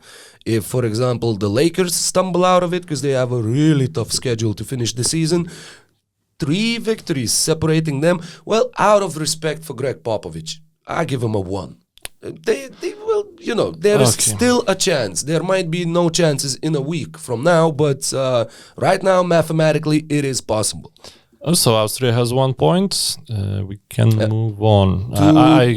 If, for example, the Lakers stumble out of it because they have a really tough schedule to finish the season, 3 victories separating them. Well, out of respect for Greg Popovich, I give him a 1. They will, there is still a chance. There might be no chances in a week from now, but right now, mathematically, it is possible. Also, Austria has 1 point. We can move on. I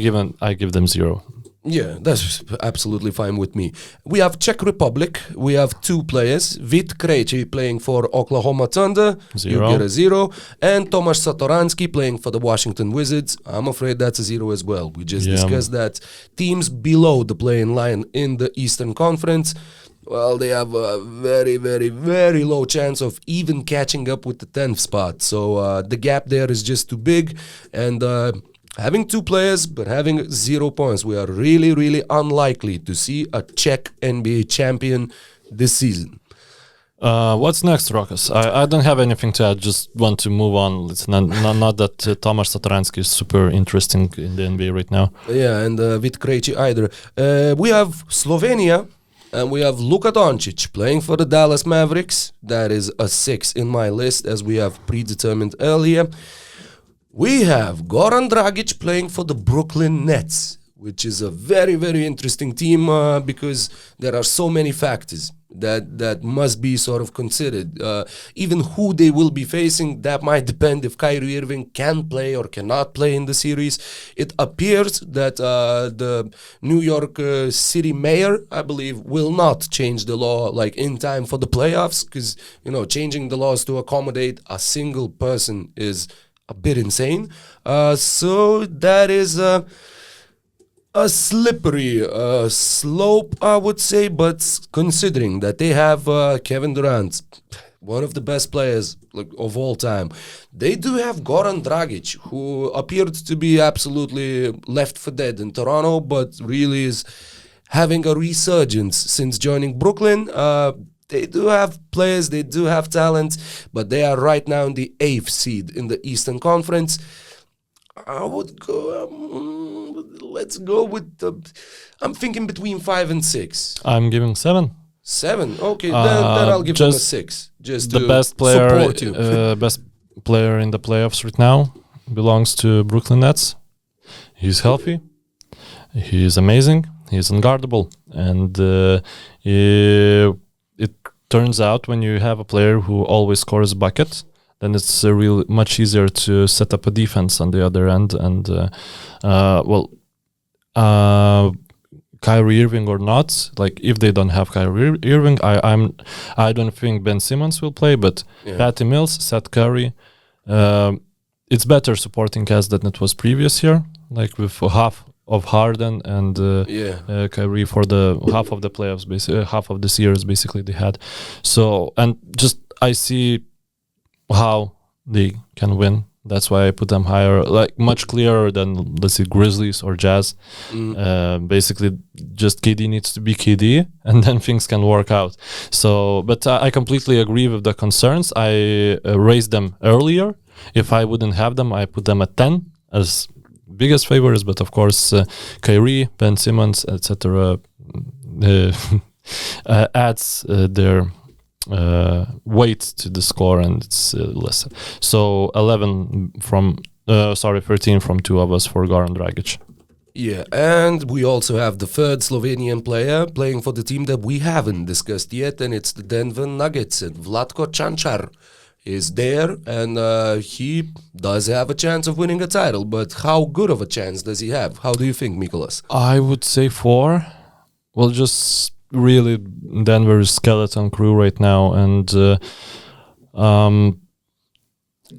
give them 0. Yeah, that's absolutely fine with me. We have Czech Republic. We have 2 players. Vit Krejci playing for Oklahoma Thunder. 0. You get a 0. And Tomasz Satoranski playing for the Washington Wizards. I'm afraid that's a 0 as well. We just discussed that. Teams below the play-in line in the Eastern Conference, well, they have a very, very, very low chance of even catching up with the 10th spot. So the gap there is just too big. And having 2 players but having 0 points, we are really, really unlikely to see a Czech NBA champion this season. What's next, Rokas? I don't have anything to add. Just want to move on. It's not that Tomasz Satoranski is super interesting in the NBA right now. Yeah, and Vit Krejci either. We have Slovenia. And we have Luka Doncic playing for the Dallas Mavericks. That is a 6 in my list, as we have predetermined earlier. We have Goran Dragic playing for the Brooklyn Nets, which is a very, very interesting team because there are so many factors that must be sort of considered. Even who they will be facing, that might depend if Kyrie Irving can play or cannot play in the series. It appears that the New York City mayor, I believe, will not change the law in time for the playoffs, because changing the laws to accommodate a single person is a bit insane. So that is a slippery slope, I would say, but considering that they have Kevin Durant, one of the best players of all time, they do have Goran Dragic, who appeared to be absolutely left for dead in Toronto, but really is having a resurgence since joining Brooklyn. They do have players, they do have talent, but they are right now in the 8th seed in the Eastern Conference. I would go, let's go with I'm thinking between 5 and 6. I'm giving 7. 7? Okay, then I'll give them a 6. Just the to best player, support you. Best player in the playoffs right now belongs to Brooklyn Nets. He's healthy. He's amazing. He's unguardable. And it turns out when you have a player who always scores buckets, then it's real much easier to set up a defense on the other end. And Kyrie Irving or not, if they don't have Kyrie Irving, I don't think Ben Simmons will play, but Patty Mills, Seth Curry, it's better supporting cast than it was previous year, with half of Harden and Kyrie for the half of the playoffs, basically half of the series basically they had. So, and just I see how they can win. That's why I put them higher, like much clearer than, let's say, Grizzlies or Jazz. Basically, just KD needs to be KD, and then things can work out. So, but I completely agree with the concerns. I raised them earlier. If I wouldn't have them, I put them at 10 as biggest favorites. But of course, Kyrie, Ben Simmons, etc., adds their weight to the score, and it's less. So 13 from two of us for Goran Dragic. Yeah, and we also have the third Slovenian player playing for the team that we haven't discussed yet, and it's the Denver Nuggets. And Vlatko Cancar is there, and he does have a chance of winning a title, but how good of a chance does he have? How do you think, Mykolas? I would say 4. Well, just really Denver's skeleton crew right now, and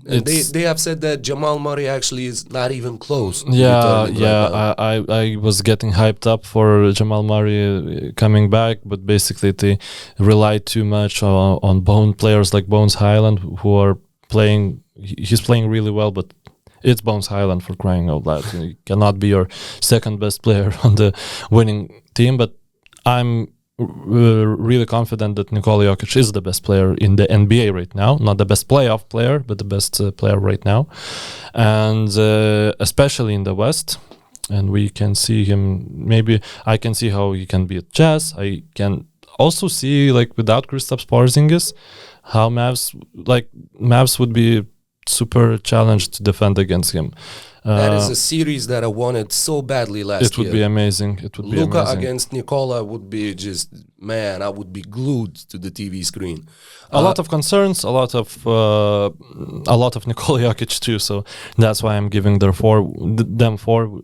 they have said that Jamal Murray actually is not even close. I was getting hyped up for Jamal Murray coming back, but basically they rely too much on players like Bones Highland, who are playing. He's playing really well, but it's Bones Highland, for crying out loud. He cannot be your second best player on the winning team, but I'm really confident that Nikola Jokic is the best player in the NBA right now. Not the best playoff player, but the best player right now. And especially in the West. And we can see him, maybe I can see how he can beat Jazz. I can also see, like, without Kristaps Porzingis, how Mavs would be super challenged to defend against him. That is a series that I wanted so badly last year. It would be amazing. Luka against Nikola would be just, man, I would be glued to the TV screen. A lot of concerns, a lot of Nikola Jokic too. So that's why I'm giving them 4.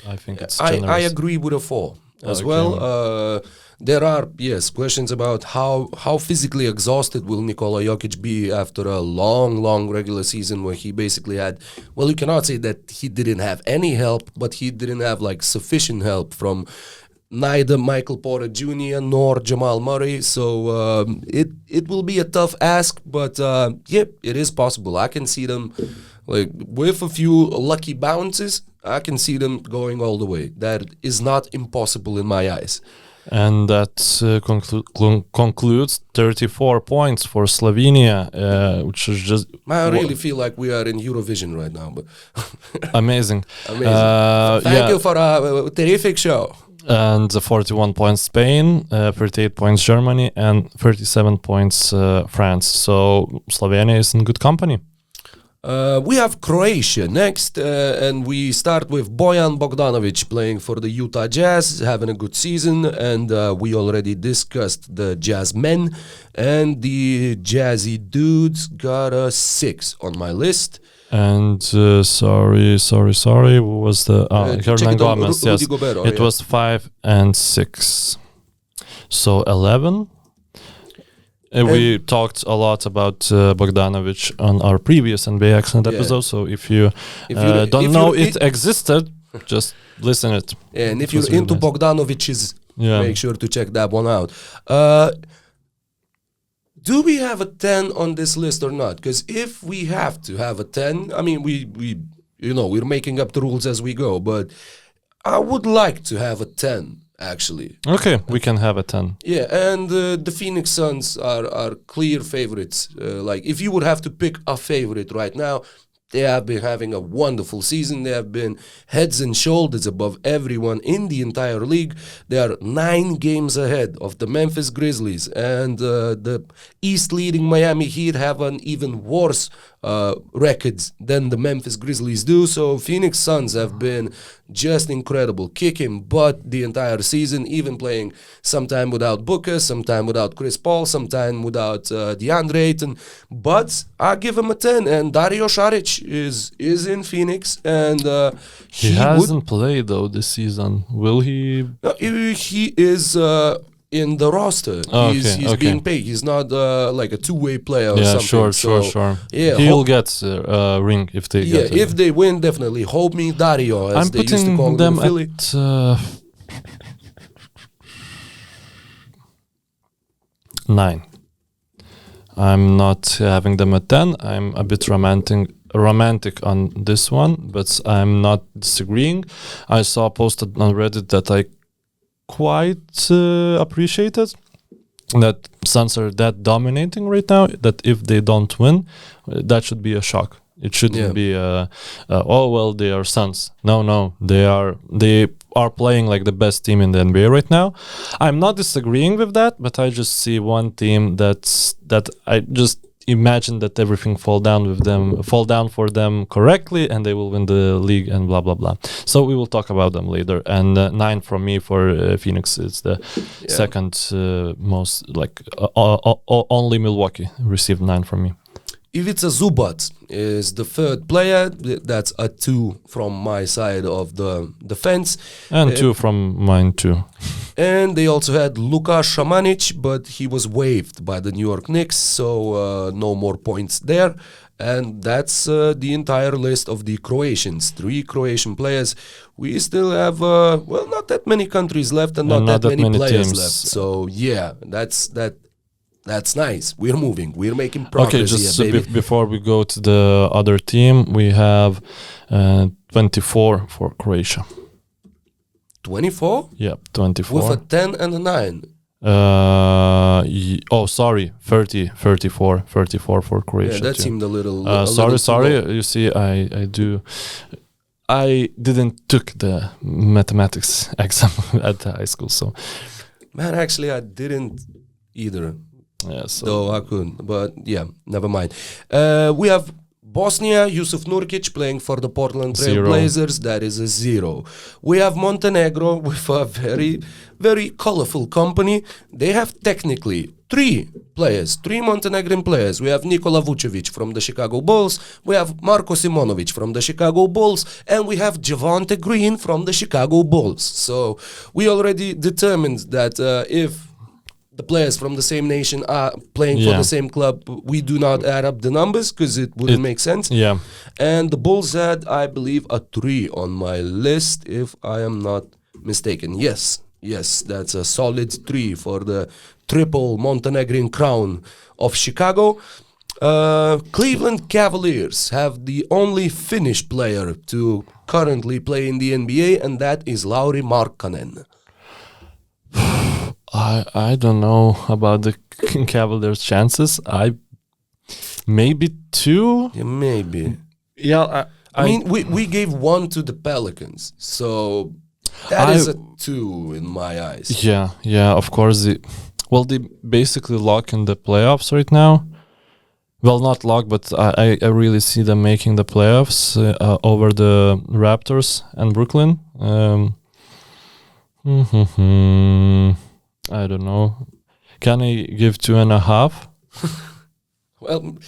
I think it's generous. I agree with a 4 as well. There are, questions about how physically exhausted will Nikola Jokic be after a long regular season where he basically had, well, you cannot say that he didn't have any help, but he didn't have like sufficient help from neither Michael Porter Jr. nor Jamal Murray. So it will be a tough ask, but it is possible. I can see them, like, with a few lucky bounces, I can see them going all the way. That is not impossible in my eyes. And that concludes 34 points for Slovenia, which is just... I really feel like we are in Eurovision right now. But amazing. Thank you for a terrific show. And 41 points Spain, 38 points Germany, and 37 points France. So Slovenia is in good company. We have Croatia next, and we start with Bojan Bogdanovic playing for the Utah Jazz, having a good season, and we already discussed the Jazz men, and the Jazzy dudes got a 6 on my list. And sorry, what was the... Hernan Gomez, yes. Gobert, it was 5 and 6. So 11... we talked a lot about Bogdanovic on our previous NBA Accent episode, so if you don't know it existed, just listen it. Yeah, and if you're into Bogdanovic's, make sure to check that one out. Do we have a 10 on this list or not? Because if we have to have a 10, I mean, we're making up the rules as we go, but I would like to have a 10. Actually. Okay, we can have a 10. Yeah, and the Phoenix Suns are clear favorites. Like, if you would have to pick a favorite right now, they have been having a wonderful season. They have been heads and shoulders above everyone in the entire league. They are 9 games ahead of the Memphis Grizzlies, and the East leading Miami Heat have an even worse records than the Memphis Grizzlies do. So Phoenix Suns have been just incredible, kicking butt the entire season, even playing sometime without Booker, sometime without Chris Paul, sometime without DeAndre Ayton. But I give him a 10, and Dario Saric is in Phoenix, and he hasn't played though this season. Will he? He is in the roster. He's being paid. He's not like a two-way player or something. Sure. Yeah, he'll get a ring if they get it. If they win, definitely. Hold me Dario, as they used to call him in Philly. At 9. I'm not having them at 10. I'm a bit romantic on this one, but I'm not disagreeing. I saw posted on Reddit that I quite appreciated, that Suns are that dominating right now, that if they don't win, that should be a shock. It shouldn't be oh well, they are Suns. No, they are playing like the best team in the NBA right now. I'm not disagreeing with that, but I just see one team that I just imagine that everything fall down for them correctly, and they will win the league and blah blah blah. So we will talk about them later. And 9 from me for Phoenix is the second most, like only Milwaukee received 9 from me. Ivica Zubac is the third player. That's a 2 from my side of the fence. And 2 from mine too. And they also had Luka Šamanić, but he was waived by the New York Knicks, so no more points there. And that's the entire list of the Croatians. 3 Croatian players. We still have, not that many countries left and not that many players teams left. So yeah, that's nice. We're moving. We're making progress. Okay, just here, baby. Before we go to the other team, we have 24 for Croatia. 24? Yeah, 24. With a 10 and a 9. 34 for Croatia. Yeah, that too. Seemed a little. Sorry. You see, I didn't took the mathematics exam at the high school, so. Man, actually, I didn't either. Yeah, so. Though I couldn't, but yeah, never mind. We have Bosnia, Yusuf Nurkic playing for the Portland Trail Blazers. That is a 0. We have Montenegro with a very, very colorful company. They have technically 3 Montenegrin players. We have Nikola Vucevic from the Chicago Bulls. We have Marko Simonovic from the Chicago Bulls. And we have Javonte Green from the Chicago Bulls. So we already determined that if the players from the same nation are playing for the same club, we do not add up the numbers because it wouldn't make sense. Yeah. And the Bulls had, I believe, a 3 on my list, if I am not mistaken. Yes, that's a solid 3 for the triple Montenegrin crown of Chicago. Cleveland Cavaliers have the only Finnish player to currently play in the NBA, and that is Lauri Markkanen. I don't know about the Cavaliers' chances. Maybe 2. Yeah, maybe. Yeah, I mean, we gave 1 to the Pelicans, so that is a 2 in my eyes. Yeah, of course. They basically lock in the playoffs right now. Well, not lock, but I really see them making the playoffs over the Raptors and Brooklyn. I don't know. Can I give 2.5? Well,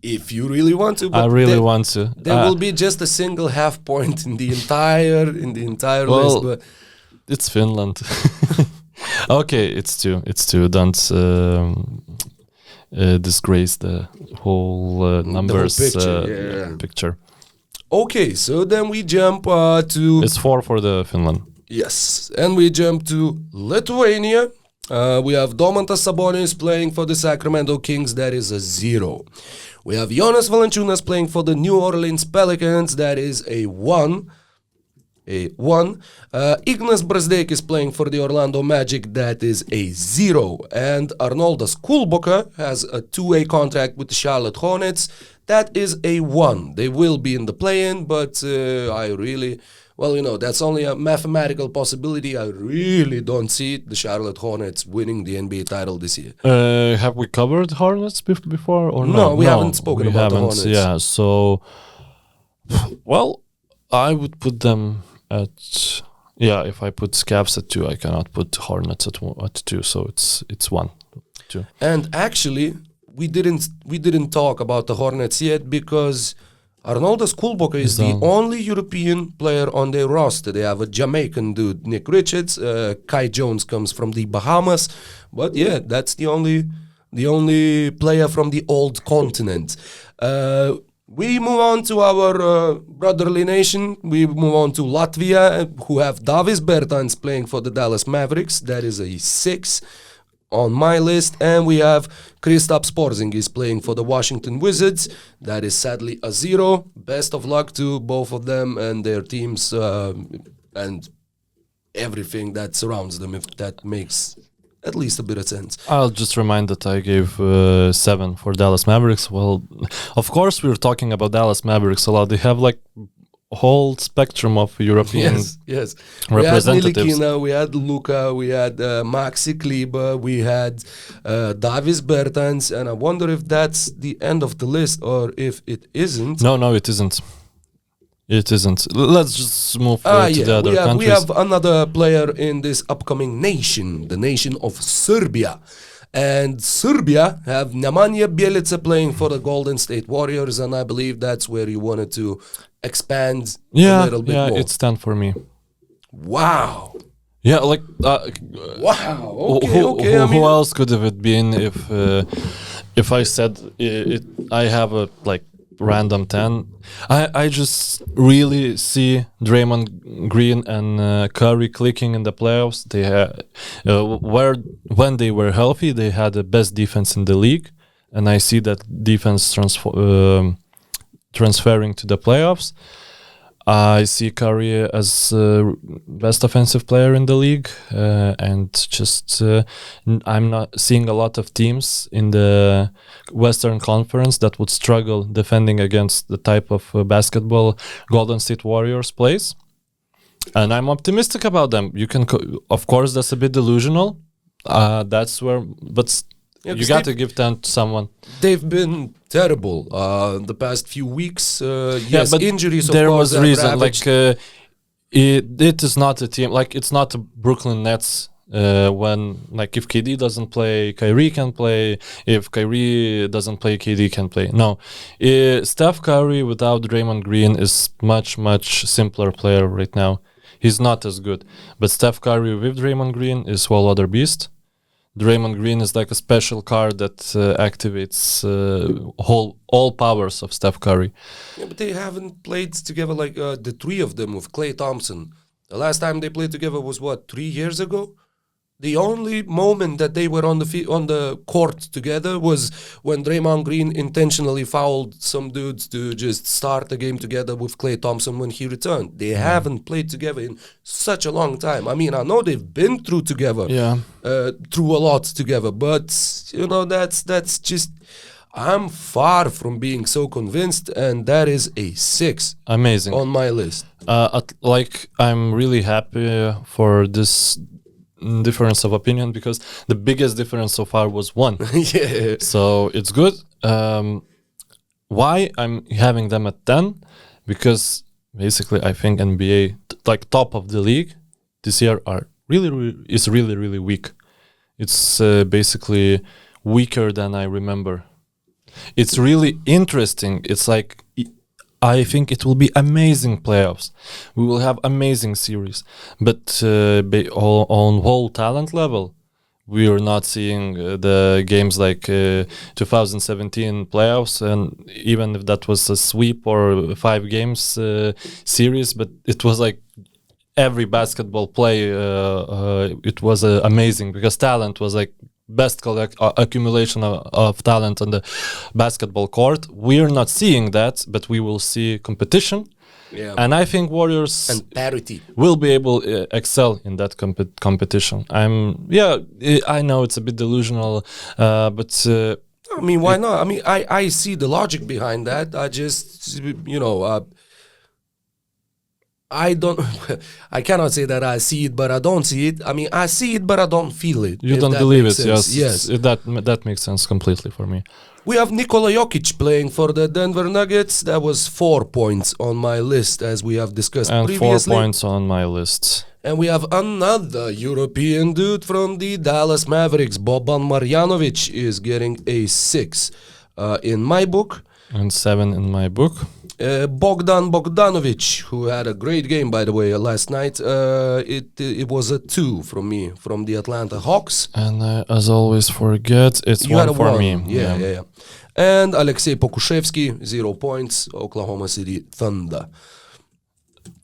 if you really want to, but I really want to. There will be just a single half point in the entire list. But it's Finland. Okay, it's 2. Don't disgrace the whole numbers picture. Okay, so then we jump to. It's 4 for the Finland. Yes, and we jump to Lithuania. We have Domantas Sabonis playing for the Sacramento Kings. That is a 0. We have Jonas Valanciunas playing for the New Orleans Pelicans. That is a 1. Ignas Brazdeikis playing for the Orlando Magic. That is a 0. And Arnoldas Kulboka has a 2-way contract with the Charlotte Hornets. That is a 1. They will be in the play-in, but that's only a mathematical possibility. I really don't see the Charlotte Hornets winning the NBA title this year. Have we covered Hornets before or no? No, we haven't spoken about the Hornets. Yeah, so, well, I would put them at... Yeah, if I put Cavs at 2, I cannot put Hornets at 2, so it's 1, 2. And actually, we didn't talk about the Hornets yet because Arnoldas Kulboka is the only European player on their roster. They have a Jamaican dude, Nick Richards. Kai Jones comes from the Bahamas. But yeah, that's the only player from the old continent. We move on to our brotherly nation. We move on to Latvia, who have Davis Bertans playing for the Dallas Mavericks. That is a 6. on my list. And we have Kristaps Porzingis playing for the Washington Wizards. That is sadly a 0. Best of luck to both of them and their teams and everything that surrounds them, if that makes at least a bit of sense. I'll just remind that I gave 7 for Dallas Mavericks. Well, of course, we're talking about Dallas Mavericks a lot. They have like a whole spectrum of European yes. representatives. We had Nilikina, we had Luka, we had Maxi Kleber, we had Davis Bertans, and I wonder if that's the end of the list or if it isn't. No, it isn't. It isn't. Let's just move to the other countries. We have another player in this upcoming nation, the nation of Serbia. And Serbia have Nemanja Bjelica playing for the Golden State Warriors, and I believe that's where you wanted to expand a little bit more. Yeah, it's 10 for me. Wow. Yeah, like... wow, okay. Who else could have it been if I said I have a, like, random 10. I just really see Draymond Green and Curry clicking in the playoffs. They when they were healthy, they had the best defense in the league, and I see that defense transferring to the playoffs. I see Curry as best offensive player in the league, and just I'm not seeing a lot of teams in the Western Conference that would struggle defending against the type of basketball Golden State Warriors plays. And I'm optimistic about them. You can, of course, that's a bit delusional. That's where, but you got to give 10 to someone. They've been terrible the past few weeks. Yes, but injuries. Of there course, was reason. Like it is not a team. Like it's not the Brooklyn Nets. When like if KD doesn't play, Kyrie can play. If Kyrie doesn't play, KD can play. No, Steph Curry without Draymond Green is much simpler player right now. He's not as good. But Steph Curry with Draymond Green is whole other beast. Draymond Green is like a special card that activates all powers of Steph Curry. Yeah, but they haven't played together like the three of them with Klay Thompson. The last time they played together was what, 3 years ago? The only moment that they were on the court together was when Draymond Green intentionally fouled some dudes to just start the game together with Klay Thompson when he returned. They haven't played together in such a long time. I mean, I know they've been through together, through a lot together, but you know that's just. I'm far from being so convinced, and that is a 6. Amazing on my list. I'm really happy for this difference of opinion because the biggest difference so far was 1. Yeah. So it's good. Why I'm having them at 10? Because basically I think NBA like top of the league this year are really weak. It's basically weaker than I remember. It's really interesting. It's like I think it will be amazing playoffs. We will have amazing series. But on whole talent level, we are not seeing the games like 2017 playoffs, and even if that was a sweep or 5 games series, but it was like every basketball play, it was amazing because talent was like best accumulation of talent on the basketball court. We're not seeing that, but we will see competition. Yeah. And I think Warriors and parity will be able to excel in that competition. I know it's a bit delusional, but I mean, why not? I mean, I see the logic behind that. I just, I cannot say that I see it, but I don't see it. I mean, I see it, but I don't feel it. You don't believe it, sense. Yes. That makes sense completely for me. We have Nikola Jokic playing for the Denver Nuggets. That was 4 points on my list, as we have discussed and previously. 4 points on my list. And we have another European dude from the Dallas Mavericks. Boban Marjanovic is getting a 6 in my book. And 7 in my book. Bogdan Bogdanovic, who had a great game, by the way, last night. It was a 2 from me, from the Atlanta Hawks. And I, as always, forget it's you 1 for me. Yeah. And Alexei Pokushevsky, 0 points, Oklahoma City Thunder.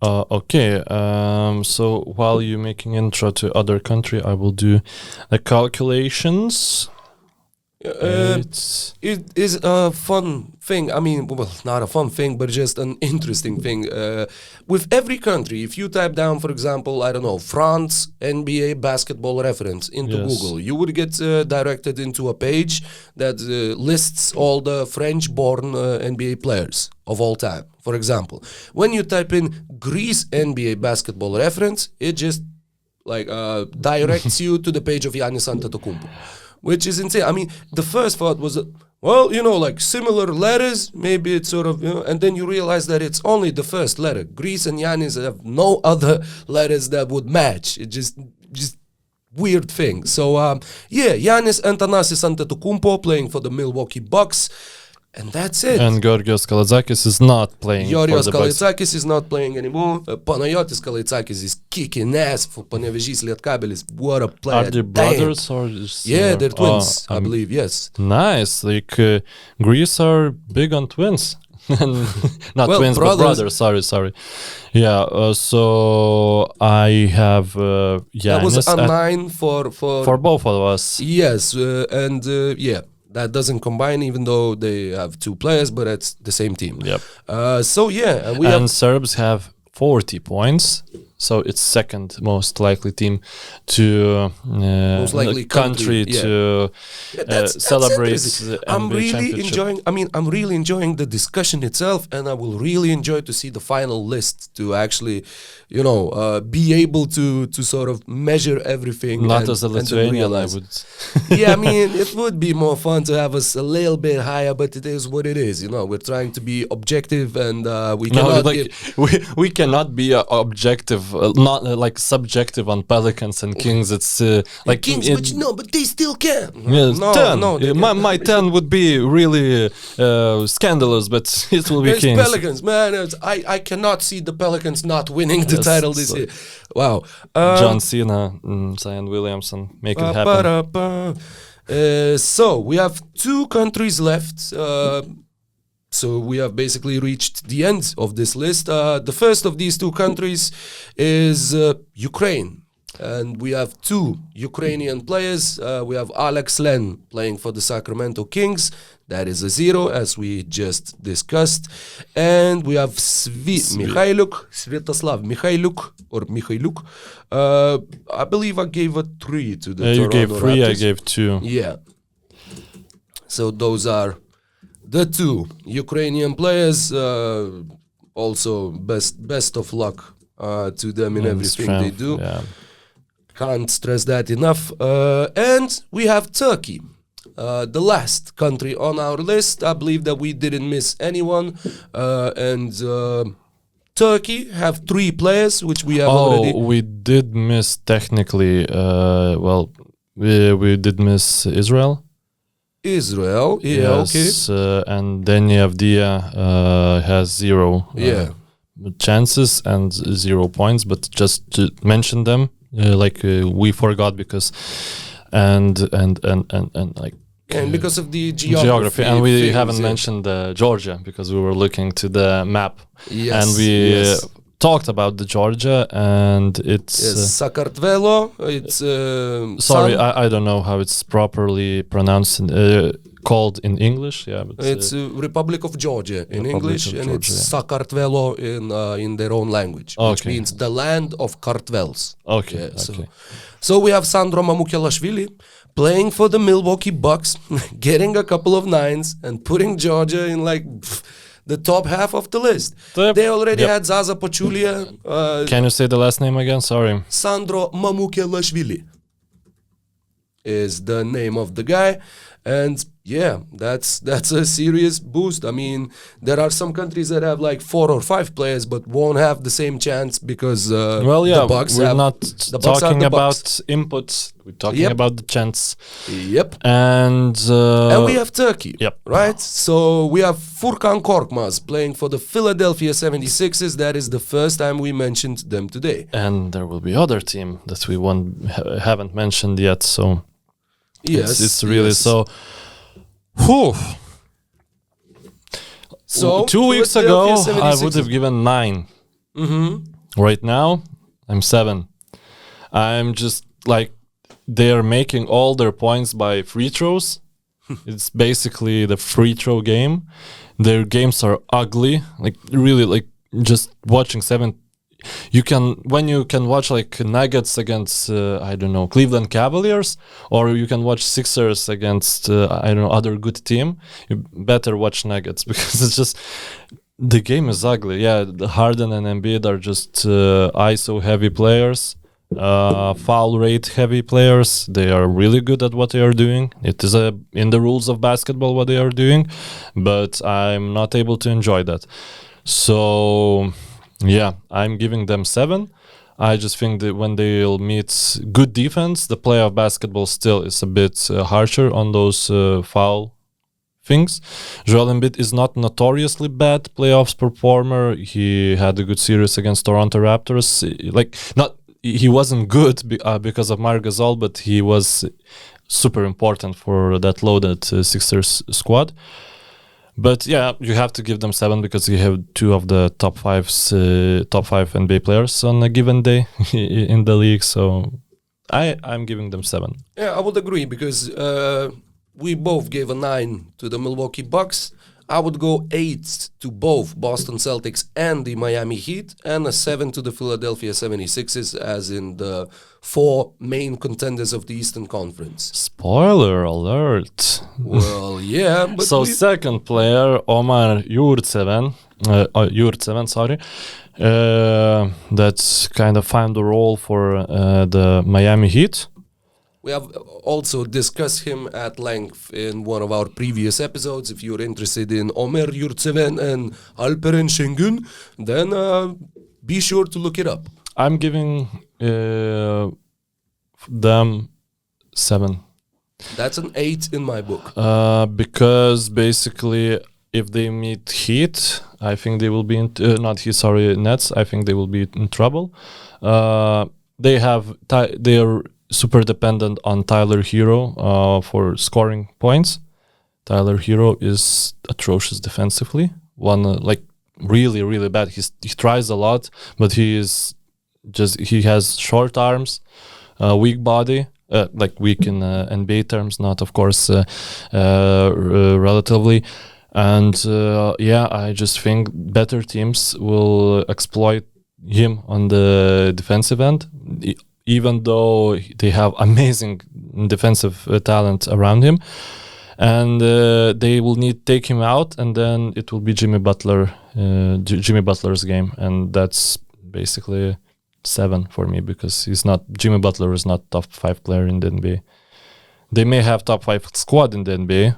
Okay. So while you're making intro to other country, I will do the calculations. It is a fun thing. I mean, well, not a fun thing, but just an interesting thing. With every country, if you type down, for example, I don't know, France NBA basketball reference into Google, you would get directed into a page that lists all the French-born NBA players of all time. For example, when you type in Greece NBA basketball reference, it just like directs you to the page of Giannis Antetokounmpo. Which is insane. I mean, the first thought was, well, like similar letters, maybe it's sort of, and then you realize that it's only the first letter. Greece and Giannis have no other letters that would match. It just weird thing. So, Giannis Antetokounmpo playing for the Milwaukee Bucks. And that's it. And Georgios Kalaitzakis is not playing for the Bucks. Kalaitzakis is not playing anymore. Panayotis Kalaitzakis is kicking ass for Panevėžys Lietkabelis. What a player. Are they brothers or yeah, they're twins, I believe, yes. Nice. Like Greece are big on twins. Not well, twins, but brothers. Sorry. Yeah, so I have Giannis. That was a 9 for both of us. Yes, and yeah. That doesn't combine, even though they have two players, but it's the same team. Yep. So yeah, and Serbs have 40 points, so it's second most likely team to most likely country to celebrate. The I'm NBA really enjoying. I mean, I'm really enjoying the discussion itself, and I will really enjoy to see the final list to actually, be able to sort of measure everything. Not as a Lithuanian, I would. Yeah, I mean, it would be more fun to have us a little bit higher, but it is what it is. We're trying to be objective, and we cannot. We cannot be objective. Not like subjective on Pelicans and Kings. It's like Kings, but they still can. Yes, 10. My 10 would be really scandalous, but it will be There's Kings. Pelicans, man. I cannot see the Pelicans not winning the title this year. Wow. John Cena, Zion Williamson, make it happen. So we have 2 countries left. So we have basically reached the end of this list. The first of these 2 countries is Ukraine. And we have 2 Ukrainian players. We have Alex Len playing for the Sacramento Kings. That is a 0, as we just discussed. And we have Svetoslav Mikhailuk. I believe I gave a 3 to the Toronto You gave 3, Raptors. I gave 2. Yeah. So those are the 2 Ukrainian players. Also, best of luck to them in everything they do. Yeah. Can't stress that enough. And we have Turkey, the last country on our list. I believe that we didn't miss anyone. And Turkey have 3 players, which we have already. We did miss technically. We did miss Israel. Israel, yes, okay. And Deni Avdia has 0 chances and 0 points, but just to mention them, we forgot because and because of the geography, and we things, haven't mentioned Georgia because we were looking to the map, and we talked about the Georgia, and it's Sakartvelo. It's sorry, I don't know how it's properly pronounced. Called in English, but it's Republic of Georgia in English, and it's Sakartvelo in their own language, which means the land of cartvels. Okay. So we have Sandro Mamukelashvili playing for the Milwaukee Bucks, getting a couple of 9s and putting Georgia in the top half of the list. They already had Zaza Pachulia. Can you say the last name again? Sorry. Sandro Mamukelashvili is the name of the guy. And yeah, that's a serious boost. I mean, there are some countries that have 4 or 5 players, but won't have the same chance because the Bucks we're not talking about inputs. We're talking about the chance. Yep. And we have Turkey. Yep. Right. So we have Furkan Korkmaz playing for the Philadelphia 76ers. That is the first time we mentioned them today. And there will be other team that we haven't mentioned yet. So. Yes, it's really so. Whew. So 2 weeks ago, I would have given 9. Right now, I'm 7. I'm just like, they're making all their points by free throws. It's basically the free throw game. Their games are ugly, like really, like just watching 7. When you can watch like Nuggets against I don't know, Cleveland Cavaliers, or you can watch Sixers against I don't know, other good team. You better watch Nuggets because it's just, the game is ugly. Yeah, the Harden and Embiid are just ISO heavy players, foul rate heavy players. They are really good at what they are doing. It is in the rules of basketball what they are doing, but I'm not able to enjoy that. So yeah, I'm giving them 7. I just think that when they'll meet good defense, the play of basketball still is a bit harsher on those foul things. Joel Embiid is not notoriously bad playoffs performer. He had a good series against Toronto Raptors. He wasn't good because of Marc Gasol, but he was super important for that loaded Sixers squad. But yeah, you have to give them 7 because you have 2 of the top 5 NBA players on a given day in the league. So I'm giving them 7. Yeah, I would agree because we both gave a 9 to the Milwaukee Bucks. I would go 8 to both Boston Celtics and the Miami Heat, and a 7 to the Philadelphia 76ers, as in the 4 main contenders of the Eastern Conference. Spoiler alert. Well, yeah. But so second player, Omar Yurtseven, that's kind of found the role for the Miami Heat. We have also discussed him at length in one of our previous episodes. If you're interested in Omer Yurtseven and Alperen Şengün, then be sure to look it up. I'm giving them 7. That's an 8 in my book. Because basically, if they meet Heat, I think they will be Nets. I think they will be in trouble. They are super dependent on Tyler Hero for scoring points. Tyler Hero is atrocious defensively. Really, really bad. He tries a lot, but he has short arms, weak body, weak in NBA terms, not of course relatively. And I just think better teams will exploit him on the defensive end, even though they have amazing defensive talent around him. And they will need to take him out, and then it will be Jimmy Butler's game. And that's basically 7 for me, because Jimmy Butler is not top 5 player in the NBA. They may have top 5 squad in the NBA,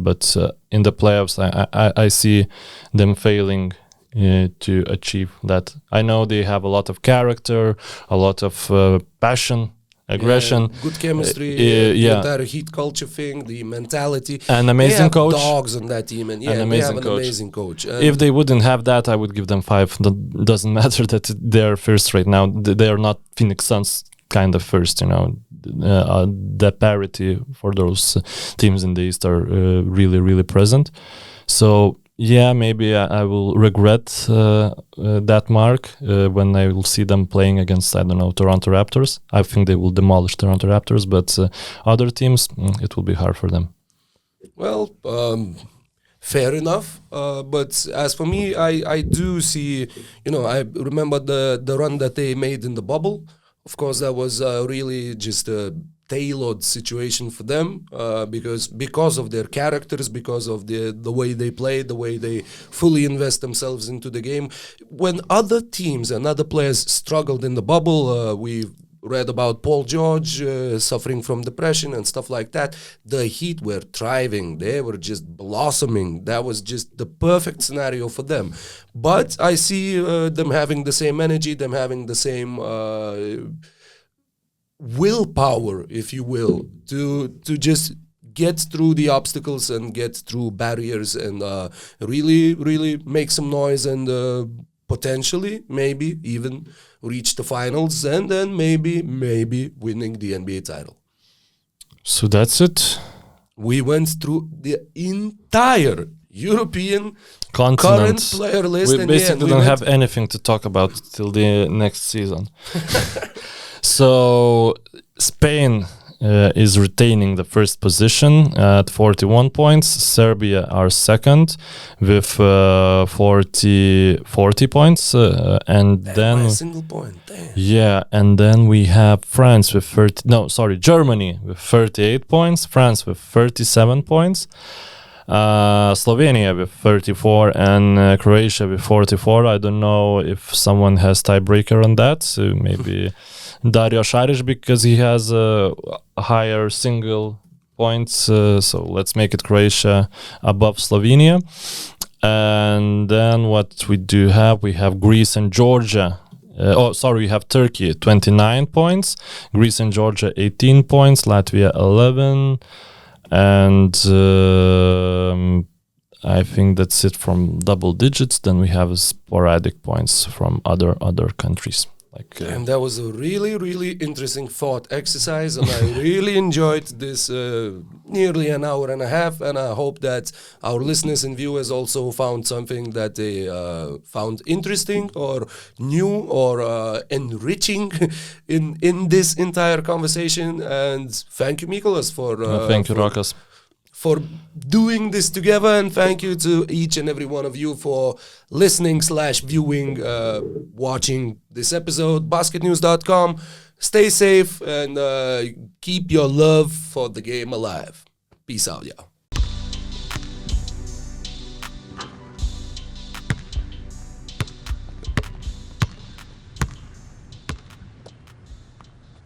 but in the playoffs, I see them failing to achieve that. I know they have a lot of character, a lot of passion, aggression, good chemistry, the entire Heat culture thing, the mentality. An amazing coach. Dogs on that team, and they have an amazing coach. If they wouldn't have that, I would give them 5. That doesn't matter that they're first right now. They are not Phoenix Suns kind of first, the parity for those teams in the East are really, really present. So yeah, maybe I will regret that mark when I will see them playing against, Toronto Raptors. I think they will demolish Toronto Raptors, but other teams, it will be hard for them. Well, fair enough. But as for me, I do see, I remember the run that they made in the bubble. Of course, that was really just a tailored situation for them because of their characters, because of the way they play, the way they fully invest themselves into the game. When other teams and other players struggled in the bubble, we read about Paul George suffering from depression and stuff like that. The Heat were thriving. They were just blossoming. That was just the perfect scenario for them. But I see them having the same energy, them having the same willpower, if you will, to just get through the obstacles and get through barriers and really, really make some noise and potentially, maybe even reach the finals and then maybe winning the NBA title. So that's it. We went through the entire European Continent. current player list. We basically don't have anything to talk about till the next season. So Spain is retaining the first position at 41 points. Serbia are second with 40 points. And then by a single point. Damn. yeah, and then we have France with Germany with 38 points, France with 37 points. Slovenia with 34 and Croatia with 44. I don't know if someone has tiebreaker on that. So maybe Dario Saric, because he has a higher single points. So let's make it Croatia above Slovenia. And then what we do have, we have Greece and Georgia. We have Turkey 29 points, Greece and Georgia 18 points, Latvia 11. And I think that's it from double digits. Then we have sporadic points from other countries. And that was a really, really interesting thought exercise, and I really enjoyed this nearly an hour and a half, and I hope that our listeners and viewers also found something that they found interesting or new or enriching in this entire conversation. And thank you, Mykolas, for thank you, Rokas, for doing this together, and thank you to each and every one of you for listening / viewing, watching this episode. BasketNews.com. Stay safe and keep your love for the game alive. Peace out, y'all.